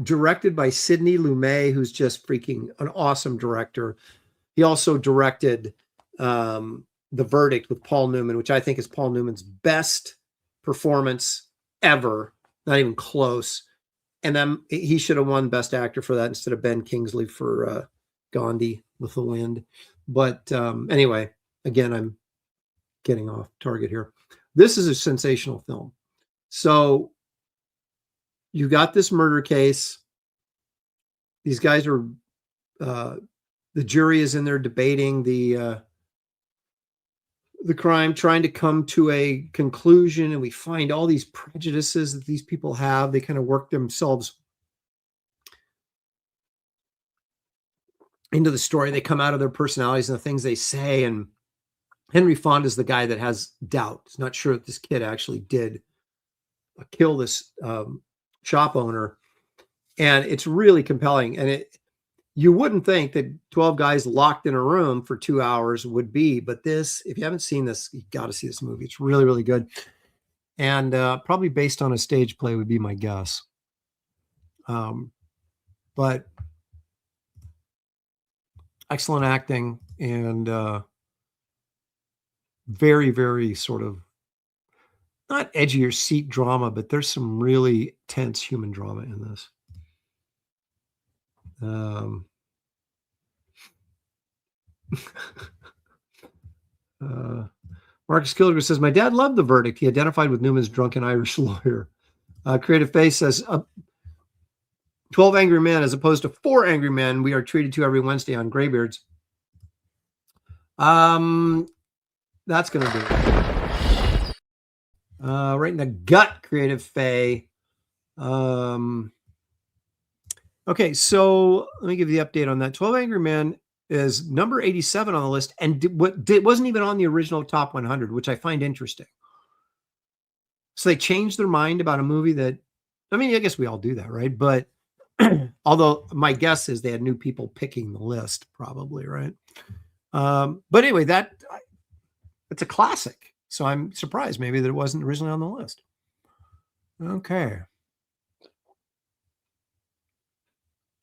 Directed by Sidney Lumet, who's just freaking an awesome director. He also directed The Verdict with Paul Newman, which I think is Paul Newman's best performance ever. Not even close. And then he should have won Best Actor for that instead of Ben Kingsley for Gandhi with the Wind. But anyway, again, I'm getting off target here. This is a sensational film. So you got this murder case. These guys are, the jury is in there debating the crime, trying to come to a conclusion. And we find all these prejudices that these people have. They kind of work themselves into the story. They come out of their personalities and the things they say. And Henry Fonda is the guy that has doubt. He's not sure that this kid actually did kill this shop owner. And it's really compelling. And you wouldn't think that 12 guys locked in a room for 2 hours would be, but this, if you haven't seen this, you got to see this movie. It's really, really good. And probably based on a stage play would be my guess. But excellent acting and very, very sort of not edge of your seat drama, but there's some really tense human drama in this. Marcus Kilger says, my dad loved The Verdict. He identified with Newman's drunken Irish lawyer. Creative Face says, 12 Angry Men as opposed to 4 Angry Men we are treated to every Wednesday on Graybeards. That's going to do it. Right in the gut, Creative Faye. Okay, so let me give you the update on that. 12 Angry Men is number 87 on the list, and wasn't even on the original top 100, which I find interesting. So they changed their mind about a movie that, I mean, I guess we all do that, right? But although my guess is they had new people picking the list, probably, right? But anyway, it's a classic. So I'm surprised maybe that it wasn't originally on the list. Okay.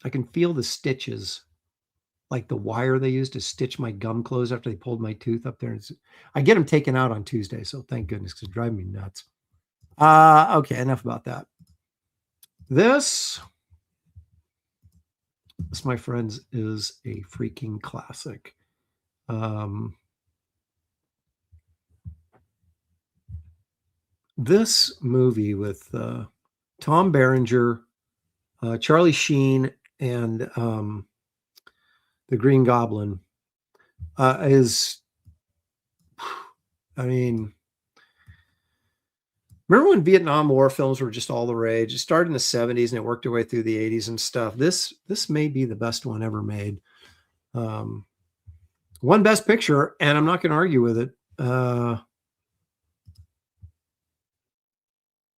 I can feel the stitches, like the wire they used to stitch my gum closed after they pulled my tooth up there. I get them taken out on Tuesday, so thank goodness, because it's driving me nuts. Okay, enough about that. This, my friends, is a freaking classic. This movie with Tom Berenger, Charlie Sheen, and the Green Goblin is, I mean, remember when Vietnam War films were just all the rage? It started in the 70s and it worked their way through the 80s and stuff. This may be the best one ever made. Won Best Picture, and I'm not going to argue with it.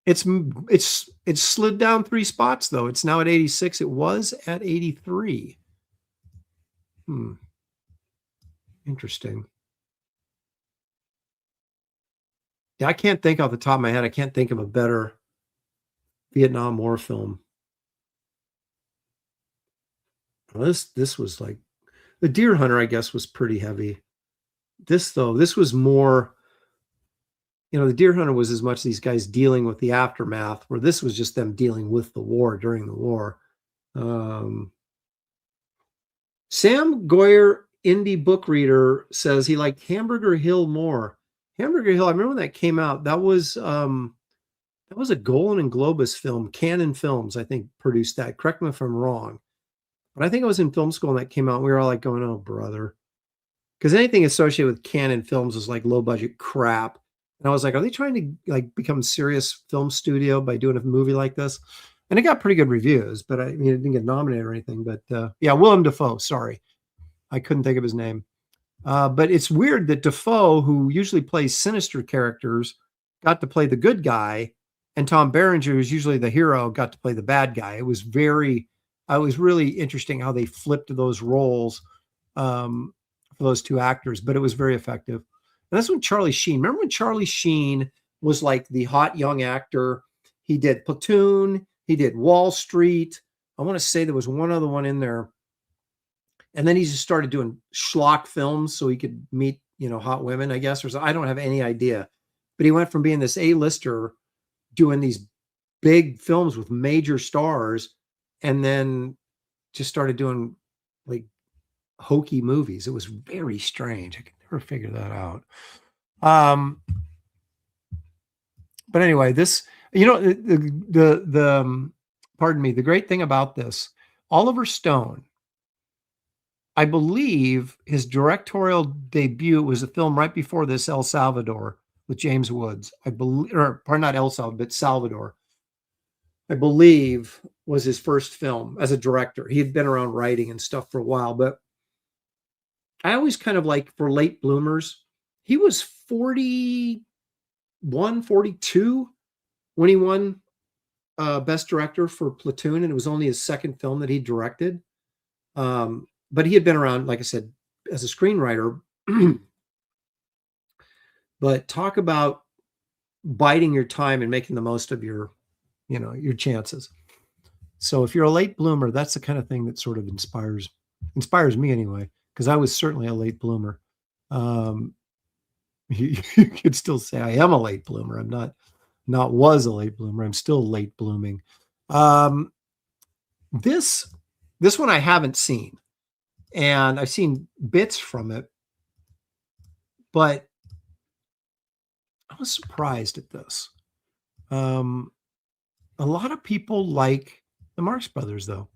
It's slid down 3 spots though. It's now at 86. It was at 83. Interesting. Yeah, I can't think off the top of my head. I can't think of a better Vietnam War film. Well, this was like The Deer Hunter, I guess, was pretty heavy. This was more, The Deer Hunter was as much these guys dealing with the aftermath, where this was just them dealing with the war during the war. Sam Goyer, indie book reader, says he liked Hamburger Hill more. Hamburger Hill, I remember when that came out. That was a Golan and Globus film. Canon Films, I think, produced that. Correct me if I'm wrong. But I think I was in film school and that came out. And we were all like going, "Oh, brother." Because anything associated with Canon Films is like low budget crap. And I was like, are they trying to like become a serious film studio by doing a movie like this? And it got pretty good reviews, but it didn't get nominated or anything. But yeah, Willem Dafoe. Sorry, I couldn't think of his name. But it's weird that Dafoe, who usually plays sinister characters, got to play the good guy, and Tom Berenger, who's usually the hero, got to play the bad guy. It was really interesting how they flipped those roles for those two actors, but it was very effective. And that's when Charlie Sheen. Remember when Charlie Sheen was like the hot young actor? He did Platoon. He did Wall Street. I want to say there was one other one in there. And then he just started doing schlock films so he could meet, hot women, I guess. I don't have any idea. But he went from being this A-lister doing these big films with major stars and then just started doing like hokey movies. It was very strange. I could never figure that out. But anyway, this, pardon me, the great thing about this, Oliver Stone, I believe his directorial debut was a film right before this, El Salvador, with James Woods. I believe, or pardon, not El Salvador, but Salvador, I believe was his first film as a director. He had been around writing and stuff for a while, but I always kind of like for late bloomers, he was 41, 42 when he won Best Director for Platoon, and it was only his second film that he directed. But he had been around, like I said, as a screenwriter. But talk about biding your time and making the most of your chances. So if you're a late bloomer, that's the kind of thing that sort of inspires me anyway, because I was certainly a late bloomer. You could still say I am a late bloomer. I'm not was a late bloomer. I'm still late blooming. This one I haven't seen, and I've seen bits from it, but I was surprised at this. A lot of people like the Marx Brothers, though.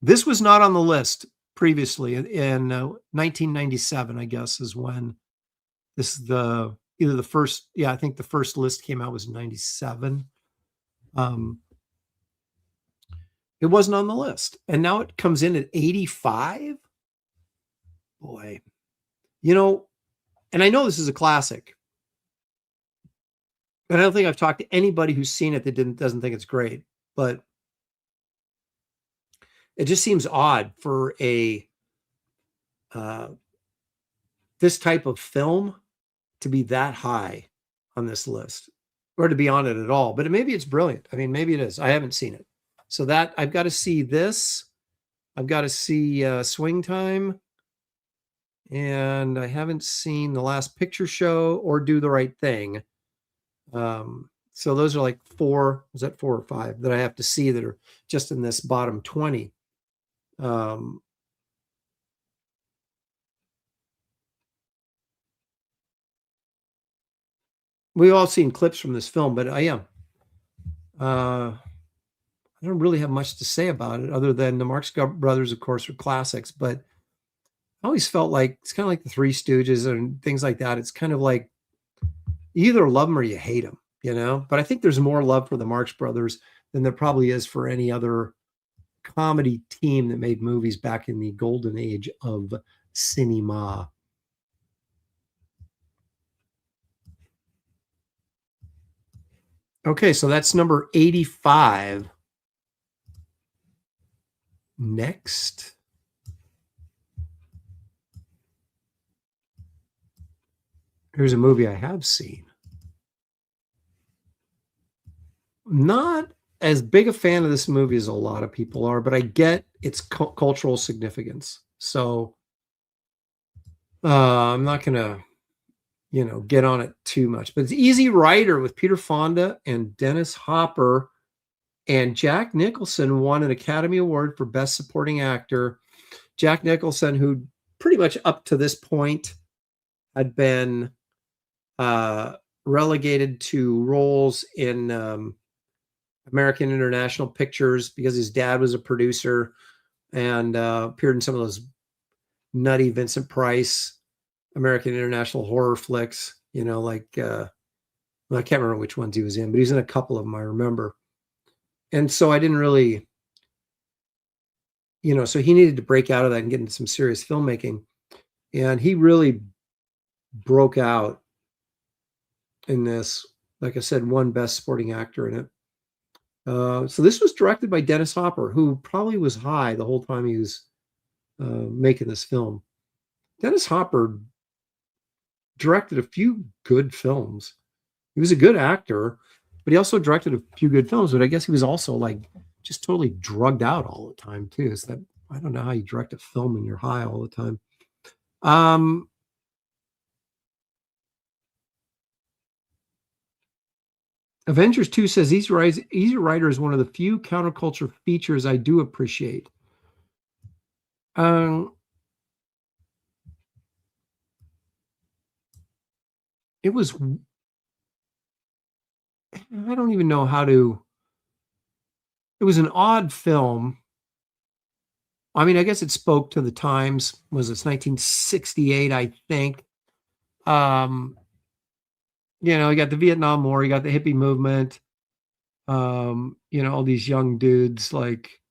This was not on the list previously. In 1997, I guess, is when this is either the first. Yeah, I think the first list came out was 97. It wasn't on the list, and now it comes in at 85. Boy, and I know this is a classic, and I don't think I've talked to anybody who's seen it that doesn't think it's great, but it just seems odd for this type of film to be that high on this list, or to be on it at all. But maybe it's brilliant. I mean, maybe it is. I haven't seen it. So that I've got to see this. I've got to see Swing Time. And I haven't seen The Last Picture Show or Do the Right Thing. So those are like 4. Is that 4 or 5 that I have to see that are just in this bottom 20? We've all seen clips from this film, but I don't really have much to say about it other than the Marx Brothers, of course, are classics, but I always felt like it's kind of like the Three Stooges and things like that. It's kind of like you either love them or you hate them, but I think there's more love for the Marx Brothers than there probably is for any other comedy team that made movies back in the golden age of cinema. Okay, so that's number 85. Next. Here's a movie I have seen. Not as big a fan of this movie as a lot of people are, but I get its cultural significance. So I'm not going to, get on it too much. But it's Easy Rider with Peter Fonda and Dennis Hopper. And Jack Nicholson won an Academy Award for Best Supporting Actor. Jack Nicholson, who pretty much up to this point had been relegated to roles in American International Pictures because his dad was a producer, and appeared in some of those nutty Vincent Price American International horror flicks, like, well, I can't remember which ones he was in, but he's in a couple of them I remember. And so I didn't really, so he needed to break out of that and get into some serious filmmaking. And he really broke out in this. Like I said, won Best Supporting Actor in it. So this was directed by Dennis Hopper, who probably was high the whole time he was making this film. Dennis Hopper directed a few good films. He was a good actor, but he also directed a few good films. But I guess he was also like just totally drugged out all the time too. So that, I don't know how you direct a film when you're high all the time. Avengers 2 says Easy Rider is one of the few counterculture features I do appreciate. It was, I don't even know how to, it was an odd film. I mean, I guess it spoke to the times. Was this 1968, I think. You got the Vietnam War, you got the hippie movement, all these young dudes like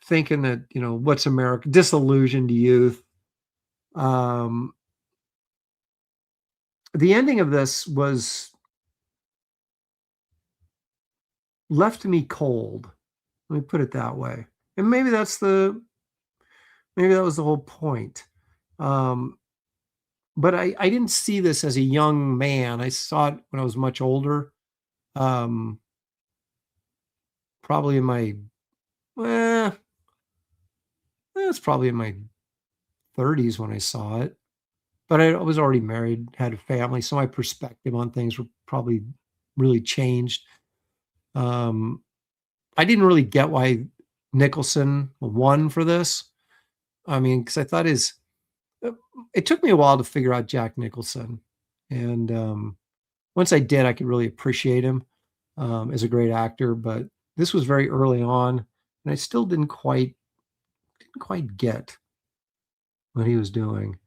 thinking that, what's America, disillusioned youth. The ending of this was left me cold. Let me put it that way. And maybe that was the whole point. But I didn't see this as a young man. I saw it when I was much older. Probably in my, it's probably in my 30s when I saw it. But I was already married, had a family, so my perspective on things were probably really changed. I didn't really get why Nicholson won for this. I mean, because I thought it took me a while to figure out Jack Nicholson. And once I did, I could really appreciate him as a great actor. But this was very early on, and I still didn't quite get what he was doing.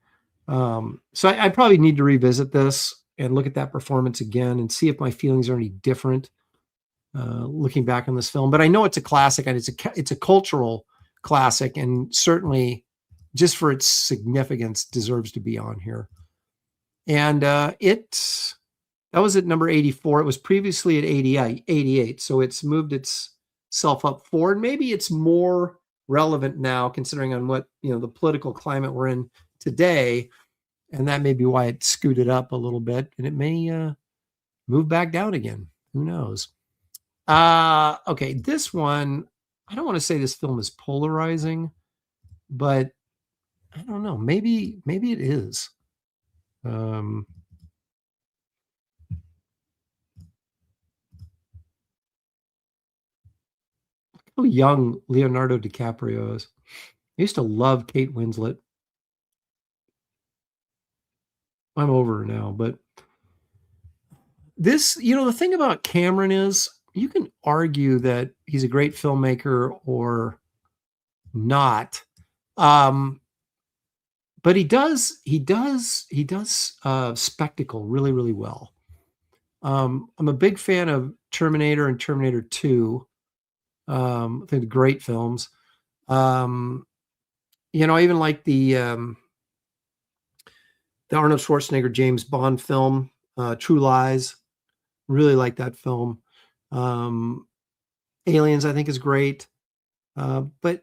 So I probably need to revisit this and look at that performance again and see if my feelings are any different looking back on this film. But I know it's a classic, and it's a cultural classic, and certainly just for its significance deserves to be on here. And that was at number 84. It was previously at 88. So it's moved itself up forward. Maybe it's more relevant now considering on what, the political climate we're in today. And that may be why it scooted up a little bit, and it may move back down again. Who knows? Okay. This one, I don't want to say this film is polarizing, but I don't know. Maybe it is. How young Leonardo DiCaprio is. I used to love Kate Winslet. I'm over her now, but this, the thing about Cameron is you can argue that he's a great filmmaker or not. But he does spectacle really, really well. I'm a big fan of Terminator and Terminator 2. I think they're great films. I even like the Arnold Schwarzenegger James Bond film, True Lies. Really like that film. Aliens, I think, is great. But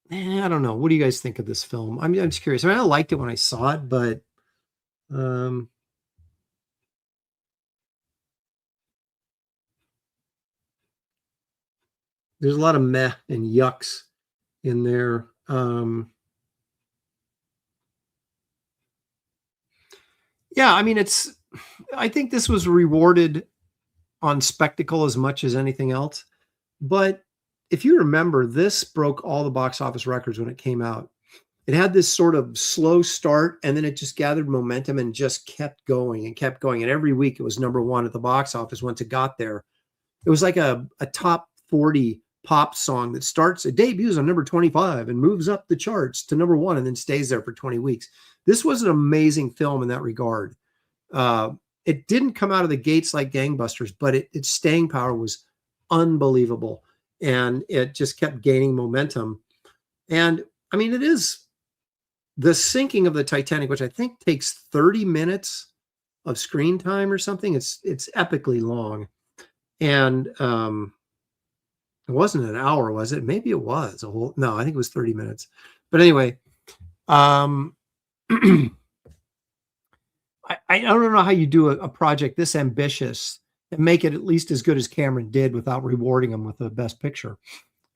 I don't know. What do you guys think of this film? I'm just curious. I mean, I liked it when I saw it, but There's a lot of meh and yucks in there. Yeah, I mean, I think this was rewarded on spectacle as much as anything else. But if you remember, this broke all the box office records when it came out. It had this sort of slow start, and then it just gathered momentum and just kept going and kept going. And every week it was number one at the box office once it got there. It was like a top 40 pop song that starts, it debuts on number 25 and moves up the charts to number one and then stays there for 20 weeks. This was an amazing film in that regard. It didn't come out of the gates like gangbusters, but its staying power was unbelievable. And it just kept gaining momentum. And I mean, it is the sinking of the Titanic, which I think takes 30 minutes of screen time or something. It's epically long. And it wasn't an hour, was it? Maybe it was no, I think it was 30 minutes. But anyway, I don't know how you do a project this ambitious and make it at least as good as Cameron did without rewarding him with the best picture.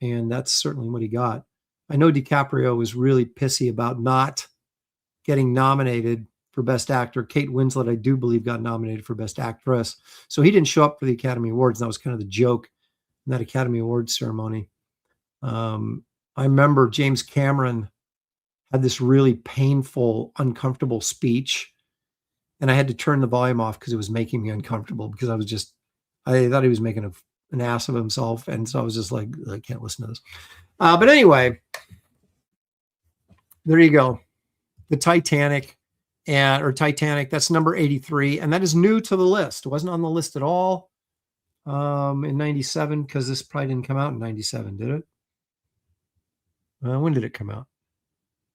And that's certainly what he got. I know DiCaprio was really pissy about not getting nominated for Best Actor. Kate Winslet, I do believe, got nominated for Best Actress. So he didn't show up for the Academy Awards. And that was kind of the joke in that Academy Awards ceremony. I remember James Cameron had this really painful, uncomfortable speech. And I had to turn the volume off because it was making me uncomfortable because I thought he was making an ass of himself. And so I was just like, I can't listen to this. But anyway, there you go. The Titanic, that's number 83. And that is new to the list. It wasn't on the list at all in 97 because this probably didn't come out in 97, did it? When did it come out?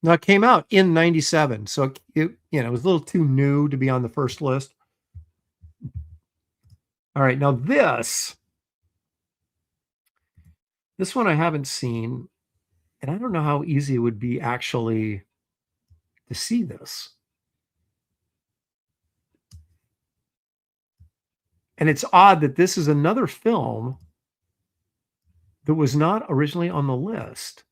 No, it came out in 97. So it was a little too new to be on the first list. All right. Now this one I haven't seen, and I don't know how easy it would be actually to see this. And it's odd that this is another film that was not originally on the list.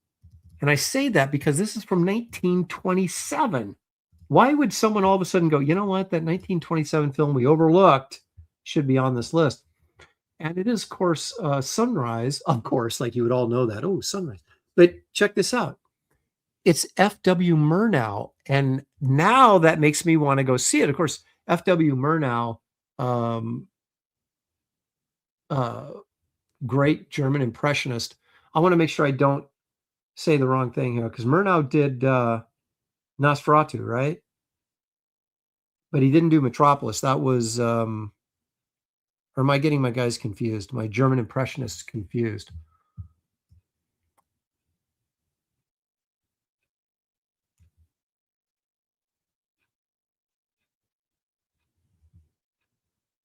And I say that because this is from 1927. Why would someone all of a sudden go, you know what, that 1927 film we overlooked should be on this list? And it is, of course, Sunrise. Of course, like you would all know that. Oh, Sunrise. But check this out. It's F.W. Murnau. And now that makes me want to go see it. Of course, F.W. Murnau, great German impressionist. I want to make sure I don't say the wrong thing here because Murnau did Nosferatu, right? But he didn't do Metropolis. That was, or am I getting my guys confused? My German impressionists confused.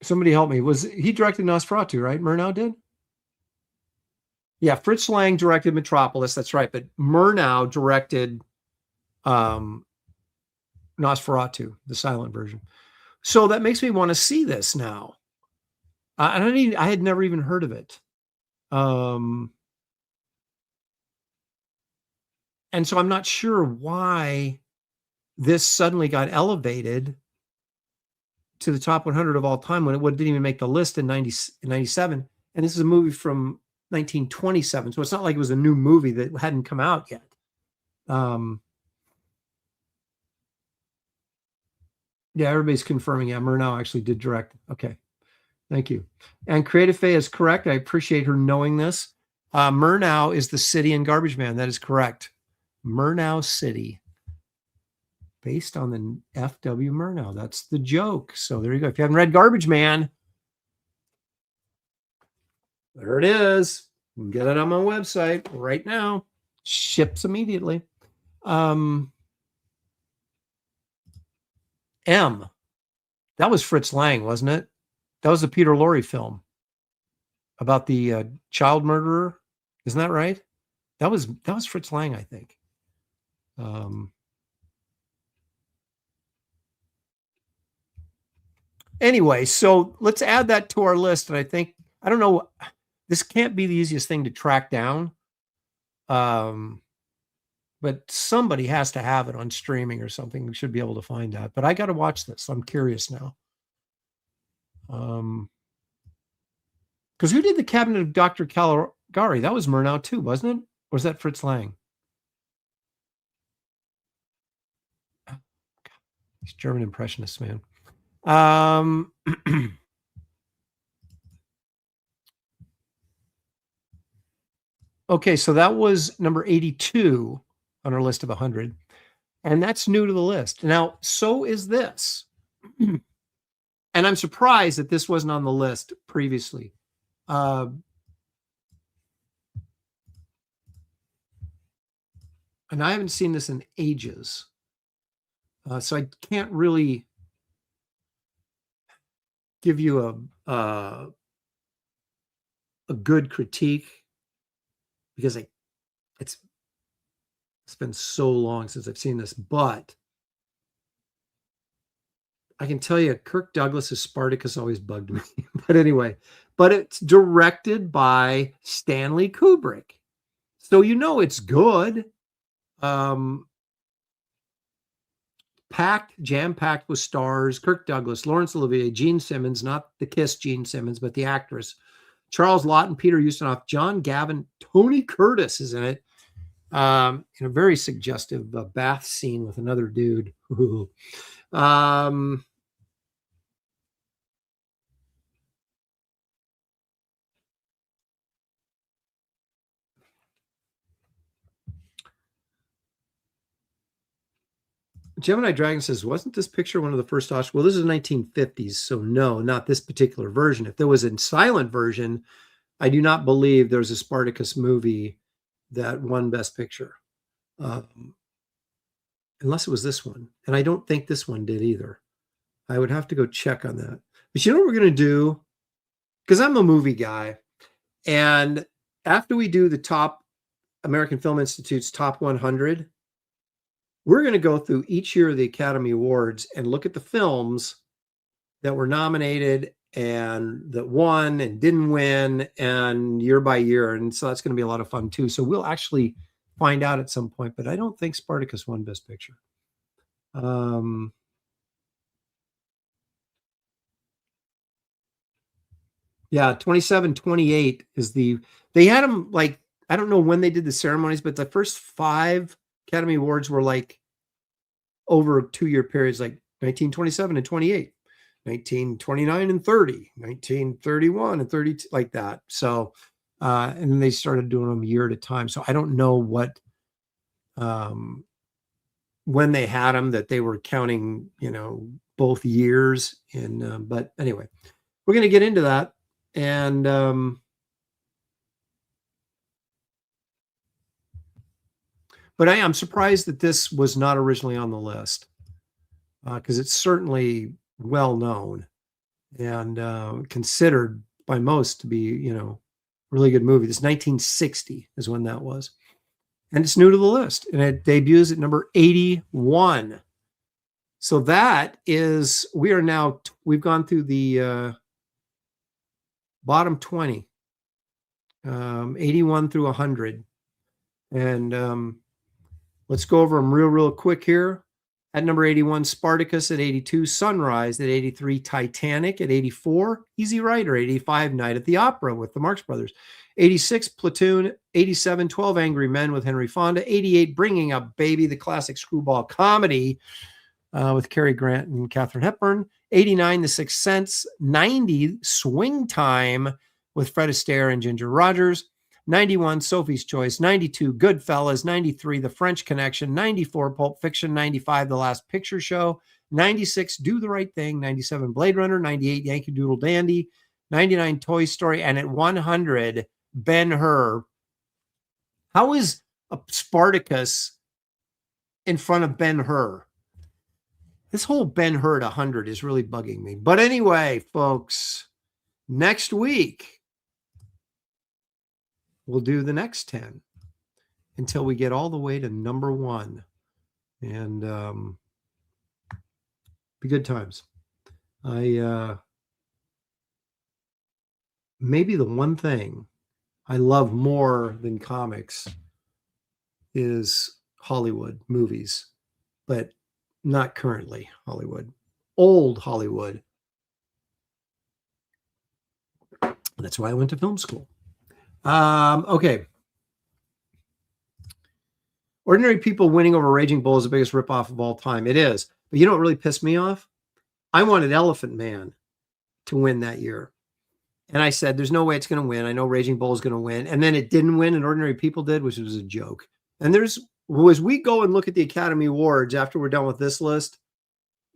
Somebody help me. He directed Nosferatu, right? Murnau did? Yeah, Fritz Lang directed Metropolis. That's right. But Murnau directed Nosferatu, the silent version. So that makes me want to see this now. I had never even heard of it. And so I'm not sure why this suddenly got elevated to the top 100 of all time when it didn't even make the list in 97. And this is a movie from 1927. So it's not like it was a new movie that hadn't come out yet. Yeah, everybody's confirming. Yeah, Murnau actually did direct. Okay. Thank you. And Creative Faye is correct. I appreciate her knowing this. Murnau is the city in Garbage Man. That is correct. Murnau City. Based on the F.W. Murnau. That's the joke. So there you go. If you haven't read Garbage Man, there it is. You can get it on my website right now. Ships immediately. M. That was Fritz Lang, wasn't it? That was the Peter Lorre film about the child murderer. Isn't that right? That was Fritz Lang, I think. Anyway, so let's add that to our list. And I don't know this can't be the easiest thing to track down. But somebody has to have it on streaming or something. We should be able to find that. But I got to watch this. I'm curious now. Because who did the Cabinet of Dr. Caligari? That was Murnau too, wasn't it? Or was that Fritz Lang? These German impressionists, man. Okay, so that was number 82 on our list of 100. And that's new to the list. Now, so is this. And I'm surprised that this wasn't on the list previously. And I haven't seen this in ages. So I can't really give you a good critique because it's been so long since I've seen this, but I can tell you Kirk Douglas's Spartacus always bugged me. But anyway, but it's directed by Stanley Kubrick. So you know it's good. Jam-packed with stars, Kirk Douglas, Laurence Olivier, Gene Simmons, not the Kiss Gene Simmons, but the actress, Charles Laughton, Peter Ustinov, John Gavin, Tony Curtis is in it. In a very suggestive bath scene with another dude. Gemini Dragon says, wasn't this picture one of the first Oscars? Well, this is 1950s, so no, not this particular version. If there was a silent version, I do not believe there's a Spartacus movie that won Best Picture. Unless it was this one. And I don't think this one did either. I would have to go check on that. But you know what we're going to do? Because I'm a movie guy. And after we do the top American Film Institute's top 100, we're going to go through each year of the Academy Awards and look at the films that were nominated and that won and didn't win, and year by year. And so that's going to be a lot of fun too. So we'll actually find out at some point, but I don't think Spartacus won Best Picture. Yeah, 27, 28 is they had them like, I don't know when they did the ceremonies, but the first 5 Academy Awards were like over 2-year periods, like 1927 and 28, 1929 and 30, 1931 and 30, like that. So, and then they started doing them year at a time. So I don't know what, when they had them, that they were counting, both years. And, but anyway, we're going to get into that. And, but I am surprised that this was not originally on the list, because it's certainly well known and considered by most to be, really good movie. This 1960 is when that was. And it's new to the list. And it debuts at number 81. So that is, we've gone through the bottom 20, 81 through 100. And let's go over them real quick here. At number 81, Spartacus. At 82, Sunrise. At 83, Titanic. At 84, Easy Rider. 85, Night at the Opera with the Marx Brothers. 86, Platoon. 87, 12 Angry Men with Henry Fonda. 88, Bringing Up Baby, the classic screwball comedy with Cary Grant and Katharine Hepburn. 89, The Sixth Sense. 90, Swing Time with Fred Astaire and Ginger Rogers. 91, Sophie's Choice. 92, Goodfellas. 93, The French Connection. 94, Pulp Fiction. 95, The Last Picture Show. 96, Do the Right Thing. 97, Blade Runner. 98, Yankee Doodle Dandy. 99, Toy Story. And at 100, Ben-Hur. How is a Spartacus in front of Ben-Hur? This whole Ben-Hur at 100 is really bugging me. But anyway, folks, next week, we'll do the next 10 until we get all the way to number 1. And be good times. Maybe the one thing I love more than comics is Hollywood movies, but not currently Hollywood. Old Hollywood. That's why I went to film school. Okay. Ordinary People winning over Raging Bull is the biggest ripoff of all time. It is. But you know what really pissed me off? I wanted Elephant Man to win that year. And I said, there's no way it's going to win. I know Raging Bull is going to win. And then it didn't win, and Ordinary People did, which was a joke. And as we go and look at the Academy Awards after we're done with this list,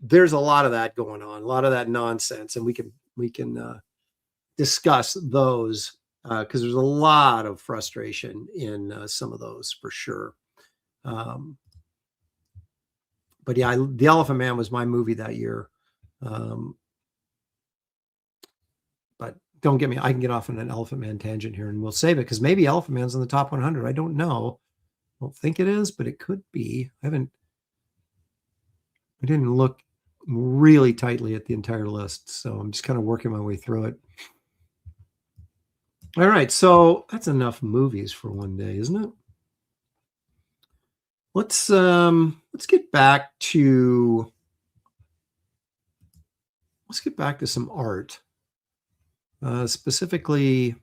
there's a lot of that going on, a lot of that nonsense. And we can discuss those because there's a lot of frustration in some of those for sure. But yeah, The Elephant Man was my movie that year. But don't get me, I can get off on an Elephant Man tangent here and we'll save it because maybe Elephant Man's in the top 100. I don't know. I don't think it is, but it could be. I didn't look really tightly at the entire list. So I'm just kind of working my way through it. All right. So that's enough movies for one day, isn't it? Let's get back to some art. Specifically,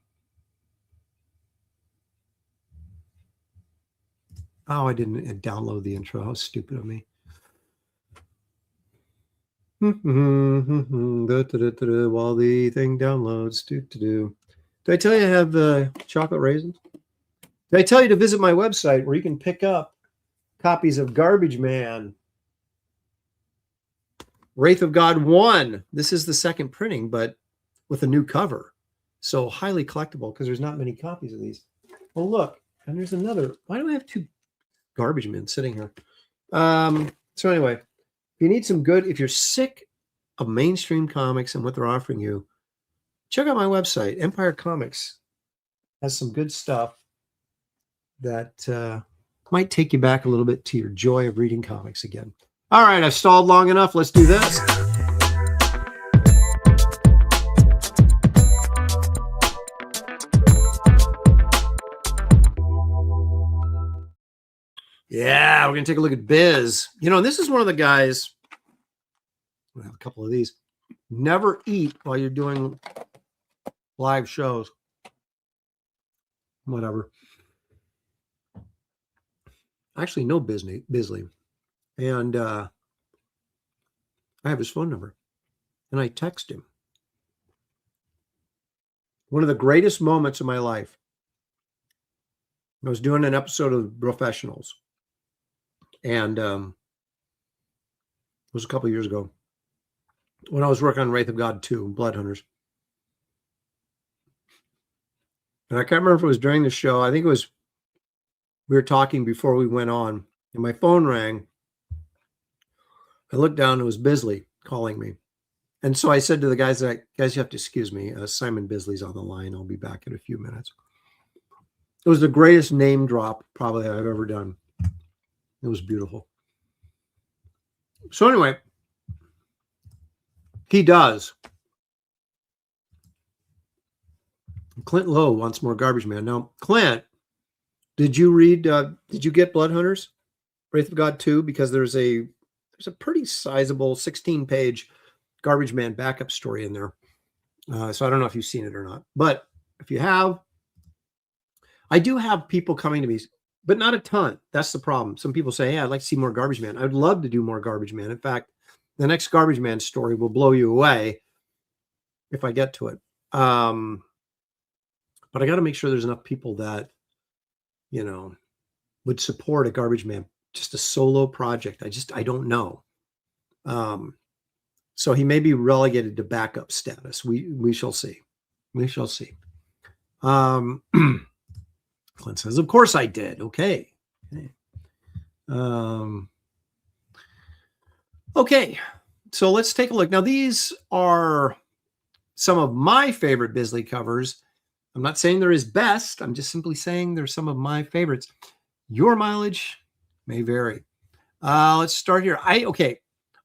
I didn't download the intro. How stupid of me. While the thing downloads. Did I tell you I have chocolate raisins? Did I tell you to visit my website where you can pick up copies of Garbage Man, Wraith of God 1. This is the second printing, but with a new cover. So highly collectible because there's not many copies of these. Oh, look. And there's another. Why do I have two Garbage Men sitting here? So anyway, if you need some good, if you're sick of mainstream comics and what they're offering you, check out my website. Empire Comics has some good stuff that might take you back a little bit to your joy of reading comics again. All right, I've stalled long enough. Let's do this. Yeah, we're going to take a look at Biz. You know, this is one of the guys, I have a couple of these, never eat while you're doing live shows. Whatever. I actually know Bisley. And I have his phone number. And I text him. One of the greatest moments of my life. I was doing an episode of Professionals. And it was a couple of years ago when I was working on Wraith of God 2, Blood Hunters. And I can't remember if it was during the show. I think it was, we were talking before we went on, and my phone rang. I looked down, it was Bisley calling me. And so I said to the guys, guys, you have to excuse me. Simon Bisley's on the line. I'll be back in a few minutes. It was the greatest name drop probably I've ever done. It was beautiful. So anyway, he does. Clint Lowe wants more Garbage Man. Now, Clint, did you get Blood Hunters? Wraith of God 2? Because there's a pretty sizable 16-page Garbage Man backup story in there. So I don't know if you've seen it or not. But if you have, I do have people coming to me, but not a ton. That's the problem. Some people say, hey, I'd like to see more Garbage Man. I'd love to do more Garbage Man. In fact, the next Garbage Man story will blow you away if I get to it. But I got to make sure there's enough people that, you know, would support a Garbage Man, just a solo project. I don't know. So he may be relegated to backup status. We shall see. We shall see. Clint says, of course I did. Okay. Okay. So let's take a look. Now, these are some of my favorite Bisley covers. I'm not saying they're his best. I'm just simply saying they're some of my favorites. Your mileage may vary. Let's start here. I'm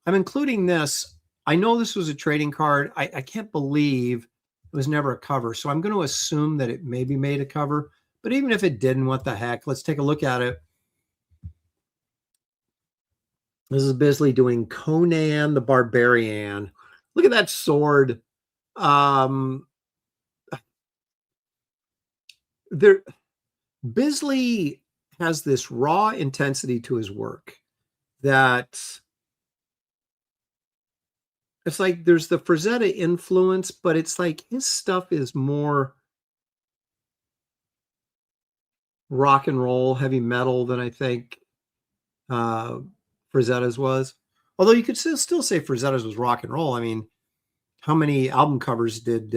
including this. I know this was a trading card. I can't believe was never a cover. So I'm going to assume that it maybe made a cover. But even if it didn't, what the heck? Let's take a look at it. This is Bisley doing Conan the Barbarian. Look at that sword. Bisley has this raw intensity to his work that it's like there's the Frazetta influence, but it's like his stuff is more rock and roll, heavy metal than I think Frazetta's was. Although you could still say Frazetta's was rock and roll. I mean, how many album covers did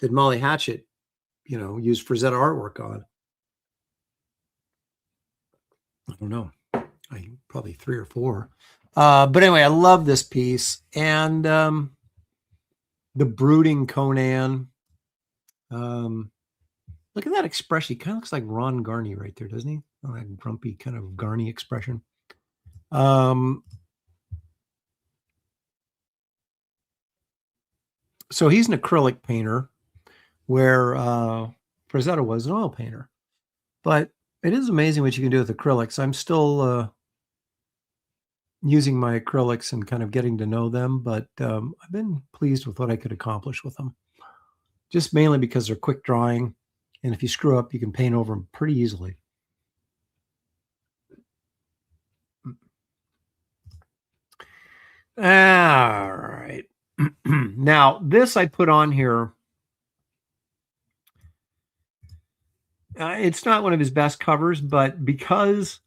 Molly Hatchet, use Frazetta artwork on? I don't know. Probably 3 or 4. But anyway, I love this piece. And the brooding Conan. Look at that expression. He kind of looks like Ron Garney right there, doesn't he? Oh, that grumpy kind of Garney expression. So he's an acrylic painter where Frazetta was an oil painter. But it is amazing what you can do with acrylics. I'm still using my acrylics and kind of getting to know them, but I've been pleased with what I could accomplish with them. Just mainly because they're quick drying, and if you screw up, you can paint over them pretty easily. All right. Now, this I put on here. It's not one of his best covers, but because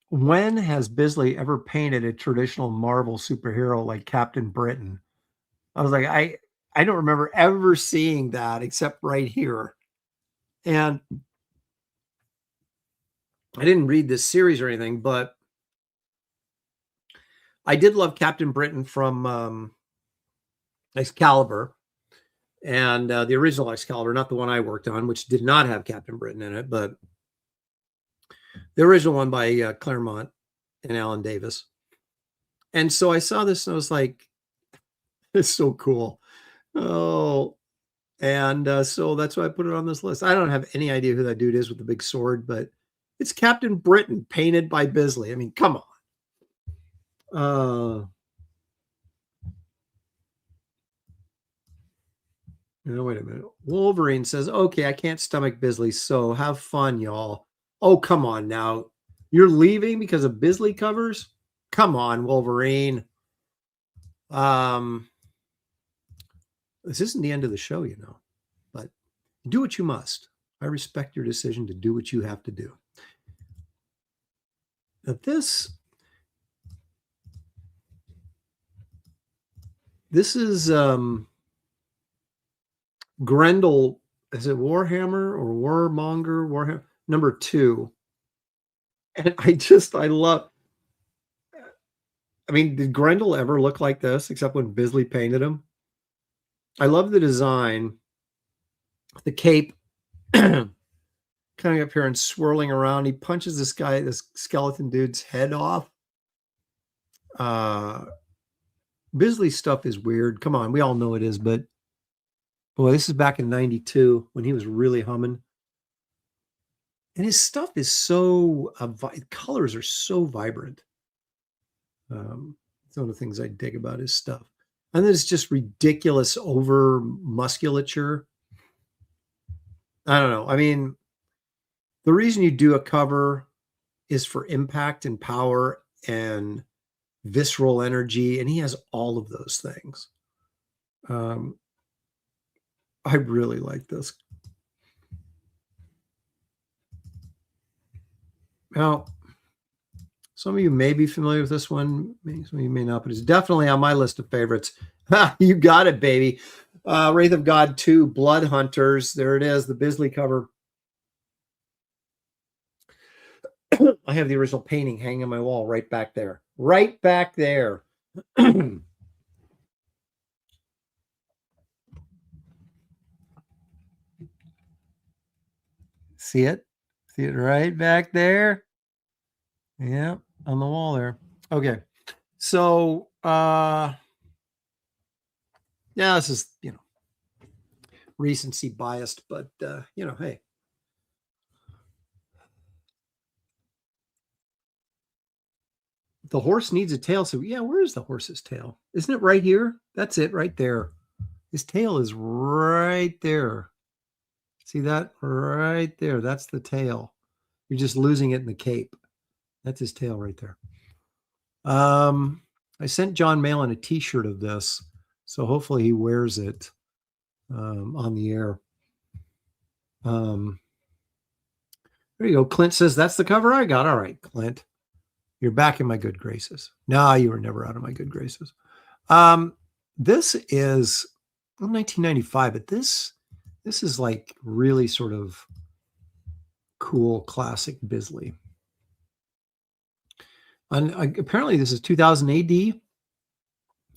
when has Bisley ever painted a traditional Marvel superhero like Captain Britain? I was like, I don't remember ever seeing that except right here. And I didn't read this series or anything, but I did love Captain Britain from Excalibur. And the original Excalibur, not the one I worked on, which did not have Captain Britain in it, but the original one by Claremont and Alan Davis. And so I saw this and I was like, it's so cool. Oh, and so that's why I put it on this list. I don't have any idea who that dude is with the big sword, but it's Captain Britain painted by Bisley. I mean, come on. No, wait a minute. Wolverine says, okay, I can't stomach Bisley, so have fun, y'all. Oh, come on now. You're leaving because of Bisley covers? Come on, Wolverine. This isn't the end of the show, but do what you must. I respect your decision to do what you have to do. Now this is Grendel. Is it Warhammer or Warmonger? Warhammer number 2. And I love. I mean, did Grendel ever look like this except when Bisley painted him? I love the design. The cape coming up here and swirling around. He punches this skeleton dude's head off. Bisley's stuff is weird. Come on, we all know it is, but boy, this is back in 92 when he was really humming. And his stuff is so, colors are so vibrant. It's one of the things I dig about his stuff. And then it's just ridiculous over musculature. I don't know. I mean, the reason you do a cover is for impact and power and visceral energy. And he has all of those things. I really like this. Now, some of you may be familiar with this one. Some of you may not, but it's definitely on my list of favorites. You got it, baby. Wraith of God 2, Blood Hunters. There it is, the Bisley cover. I have the original painting hanging on my wall right back there. Right back there. See it? See it right back there? Yeah, on the wall there. Okay. So Yeah, this is, recency biased, but hey. The horse needs a tail. So yeah, where is the horse's tail? Isn't it right here? That's it right there. His tail is right there. See that right there? That's the tail. You're just losing it in the cape. That's his tail right there. I sent John Malin a t-shirt of this, so hopefully he wears it on the air. There you go. Clint says that's the cover I got. All right, Clint. You're back in my good graces. No, you were never out of my good graces. This is 1995, but this is like really sort of cool classic Bisley. And apparently this is 2000 AD.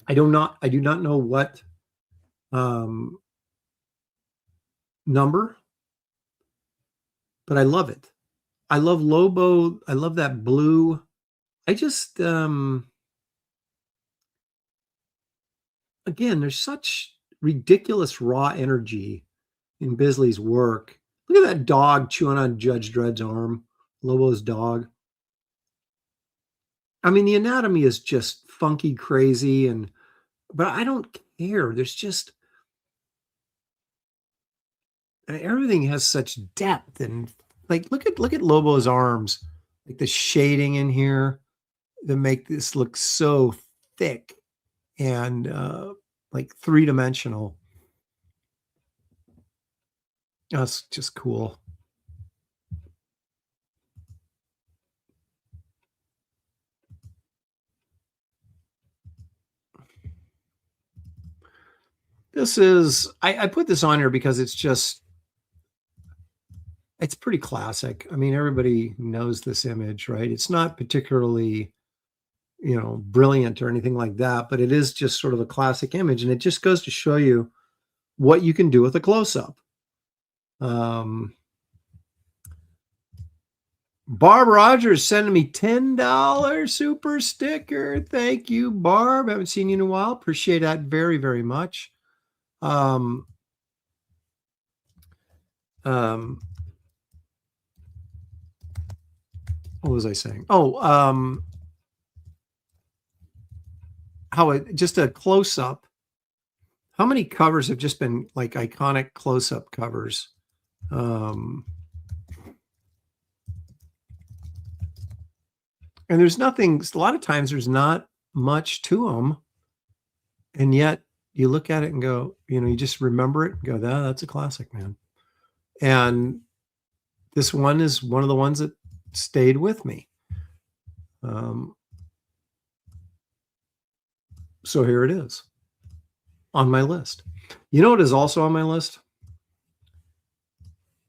I do not know what number, but I love it. I love Lobo. I love that blue. I just again, there's such ridiculous raw energy in Bisley's work. Look at that dog chewing on Judge Dredd's arm, Lobo's dog. I mean, the anatomy is just funky, crazy, but I don't care. There's just everything has such depth, and like look at Lobo's arms, like the shading in here that make this look so thick and like three-dimensional. That's just cool. This is, I put this on here because it's pretty classic. I mean, everybody knows this image, right? It's not particularly, brilliant or anything like that, but it is just sort of a classic image. And it just goes to show you what you can do with a close-up. Barb Rogers sending me $10 super sticker. Thank you, Barb. Haven't seen you in a while. Appreciate that very, very much. What was I saying? Oh, just a close-up. How many covers have just been like iconic close-up covers? And there's nothing, a lot of times there's not much to them. And yet you look at it and go, you just remember it and go, that's a classic, man. And this one is one of the ones that stayed with me. So here it is on my list. You know what is also on my list?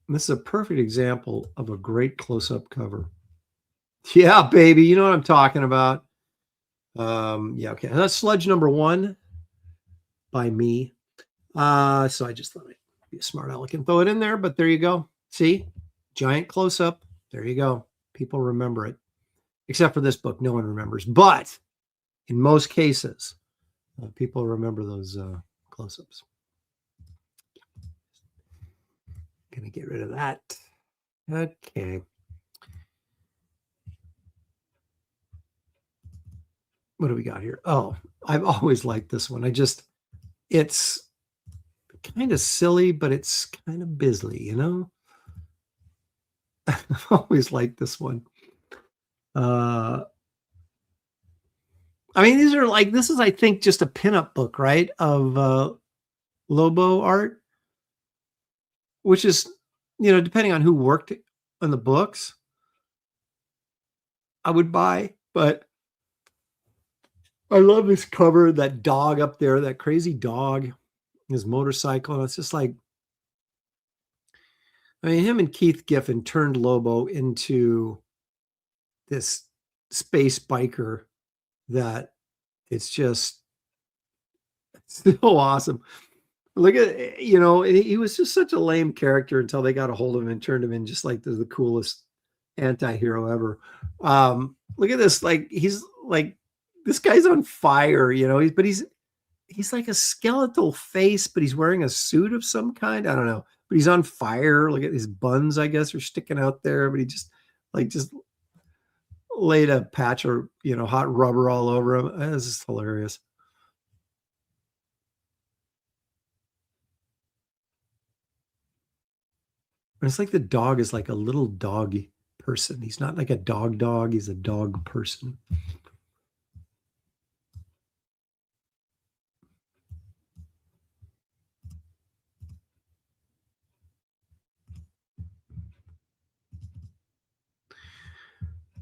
And this is a perfect example of a great close-up cover. Yeah, baby, you know what I'm talking about. Yeah, okay. That's Sludge number 1 by me. So I just thought I'd be a smart aleck and throw it in there, but there you go. See? Giant close-up. There you go. People remember it. Except for this book, no one remembers. But in most cases, people remember those close-ups. Gonna get rid of that. Okay. What do we got here? Oh, I've always liked this one. It's kind of silly, but it's kind of Bisley, I've always liked this one. I mean, this is, I think, just a pinup book, right? Of Lobo art, which is, depending on who worked on the books, I would buy, but I love this cover, that dog up there, that crazy dog, his motorcycle. And it's just like, I mean, him and Keith Giffen turned Lobo into this space biker that it's just so awesome. Look at, he was just such a lame character until they got a hold of him and turned him in just like the coolest anti-hero ever. Look at this. Like, he's like this guy's on fire, you know, he's like a skeletal face, but he's wearing a suit of some kind. I don't know, but he's on fire. Look at his buns, I guess, are sticking out there, but he just laid a patch of, you know, hot rubber all over him. This is hilarious. And it's like the dog is like a little doggy person. He's not like a dog, he's a dog person.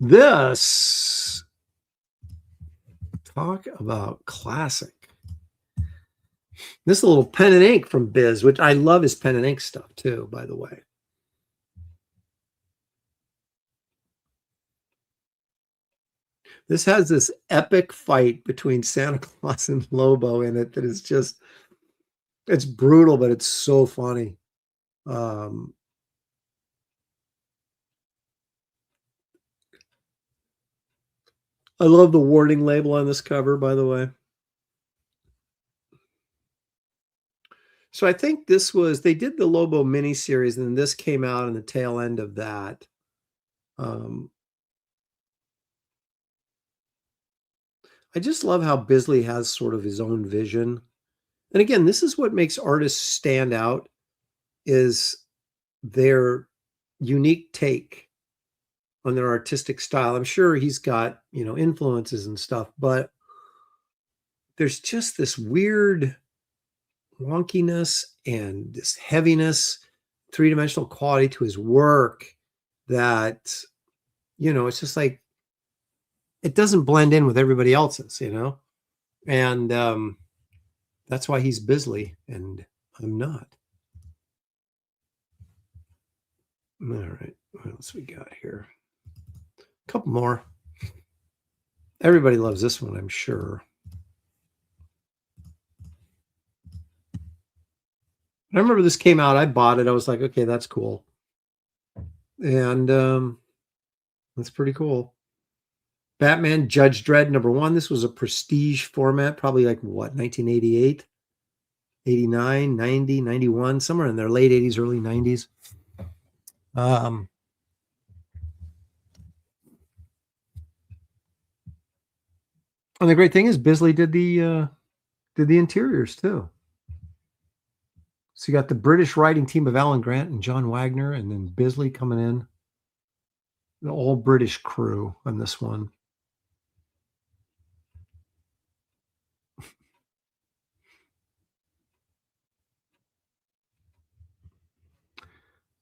This, talk about classic. This is a little pen and ink from Biz, which I love his pen and ink stuff too, by the way. This has this epic fight between Santa Claus and Lobo in it that is just, it's brutal, but it's so funny. I love the warning label on this cover, by the way. So I think this was, they did the Lobo miniseries, and then this came out in the tail end of that. I just love how Bisley has sort of his own vision. And again, this is what makes artists stand out, is their unique take on their artistic style. I'm sure he's got, you know, influences and stuff, but there's just this weird wonkiness and this heaviness, three-dimensional quality to his work that, you know, it's just like, it doesn't blend in with everybody else's, you know? And that's why he's Bisley and I'm not. All right, what else we got here? A couple more. Everybody loves this one, I'm sure. I remember this came out, I bought it. I was like, okay, that's cool. And that's pretty cool. Batman Judge Dredd #1. This was a prestige format, probably like what, 1988, 89, 90, 91, somewhere in there, late 80s, early 90s. And the great thing is Bisley did the interiors too. So you got the British writing team of Alan Grant and John Wagner, and then Bisley coming in. The all British crew on this one.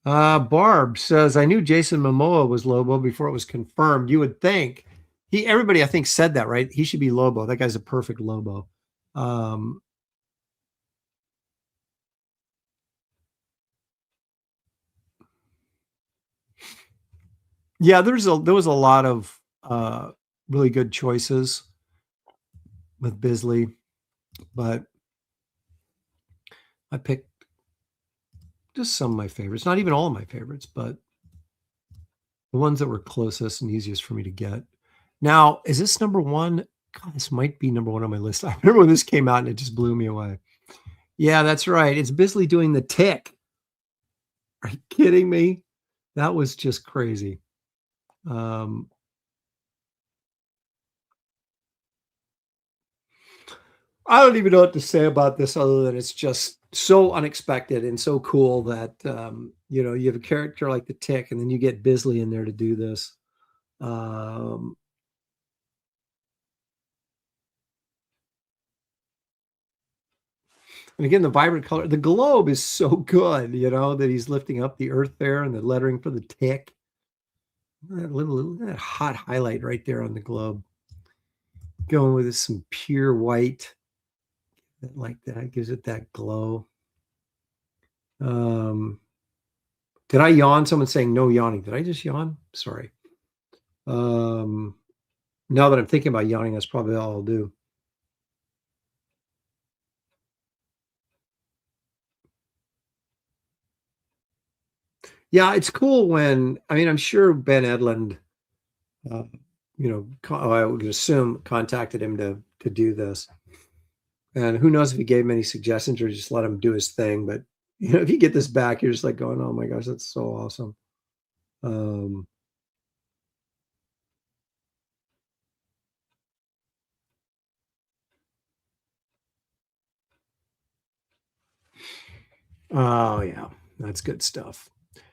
Barb says, I knew Jason Momoa was Lobo before it was confirmed. You would think. Everybody, I think, said that, right? He should be Lobo. That guy's a perfect Lobo. Yeah, there was a lot of really good choices with Bisley, but I picked just some of my favorites. Not even all of my favorites, but the ones that were closest and easiest for me to get. Now, is this #1? God, this might be #1 on my list. I remember when this came out and it just blew me away. Yeah, that's right. It's Bisley doing the Tick. Are you kidding me? That was just crazy. I don't even know what to say about this other than it's just so unexpected and so cool that, you know, you have a character like the Tick and then you get Bisley in there to do this. And again, the vibrant color, the globe is so good, you know, that he's lifting up the earth there and the lettering for the Tick. That hot highlight right there on the globe. Going with some pure white. Like that gives it that glow. Did I yawn? Someone's saying no yawning. Did I just yawn? Sorry. Now that I'm thinking about yawning, that's probably all I'll do. Yeah, it's cool when, I mean, I'm sure Ben Edlund I would assume contacted him to do this. And who knows if he gave him any suggestions or just let him do his thing. But, if you get this back, you're just like going, oh my gosh, that's so awesome. Oh yeah, that's good stuff.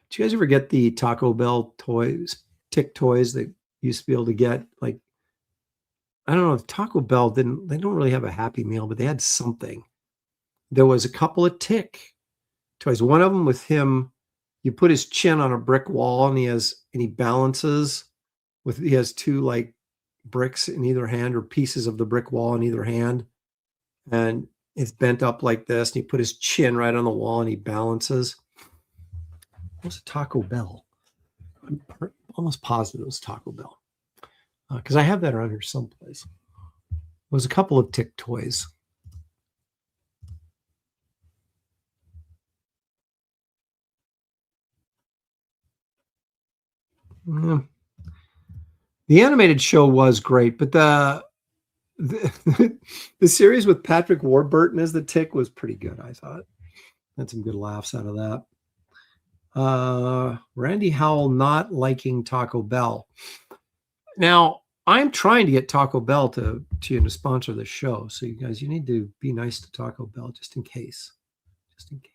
Did you guys ever get the Taco Bell toys, tick toys that used to be able to get? Like, I don't know if Taco Bell they don't really have a Happy Meal, but they had something. There was a couple of tick toys. One of them with him, you put his chin on a brick wall and he balances he has two like bricks in either hand or pieces of the brick wall in either hand. And it's bent up like this. And he put his chin right on the wall and he balances. What's a Taco Bell? I'm almost positive it was Taco Bell. Because I have that around here someplace. There was a couple of tick toys. The animated show was great, but the series with Patrick Warburton as the tick was pretty good, I thought. Had some good laughs out of that. Randy Howell not liking Taco Bell. Now, I'm trying to get Taco Bell to sponsor the show. So you guys, you need to be nice to Taco Bell just in case. Just in case.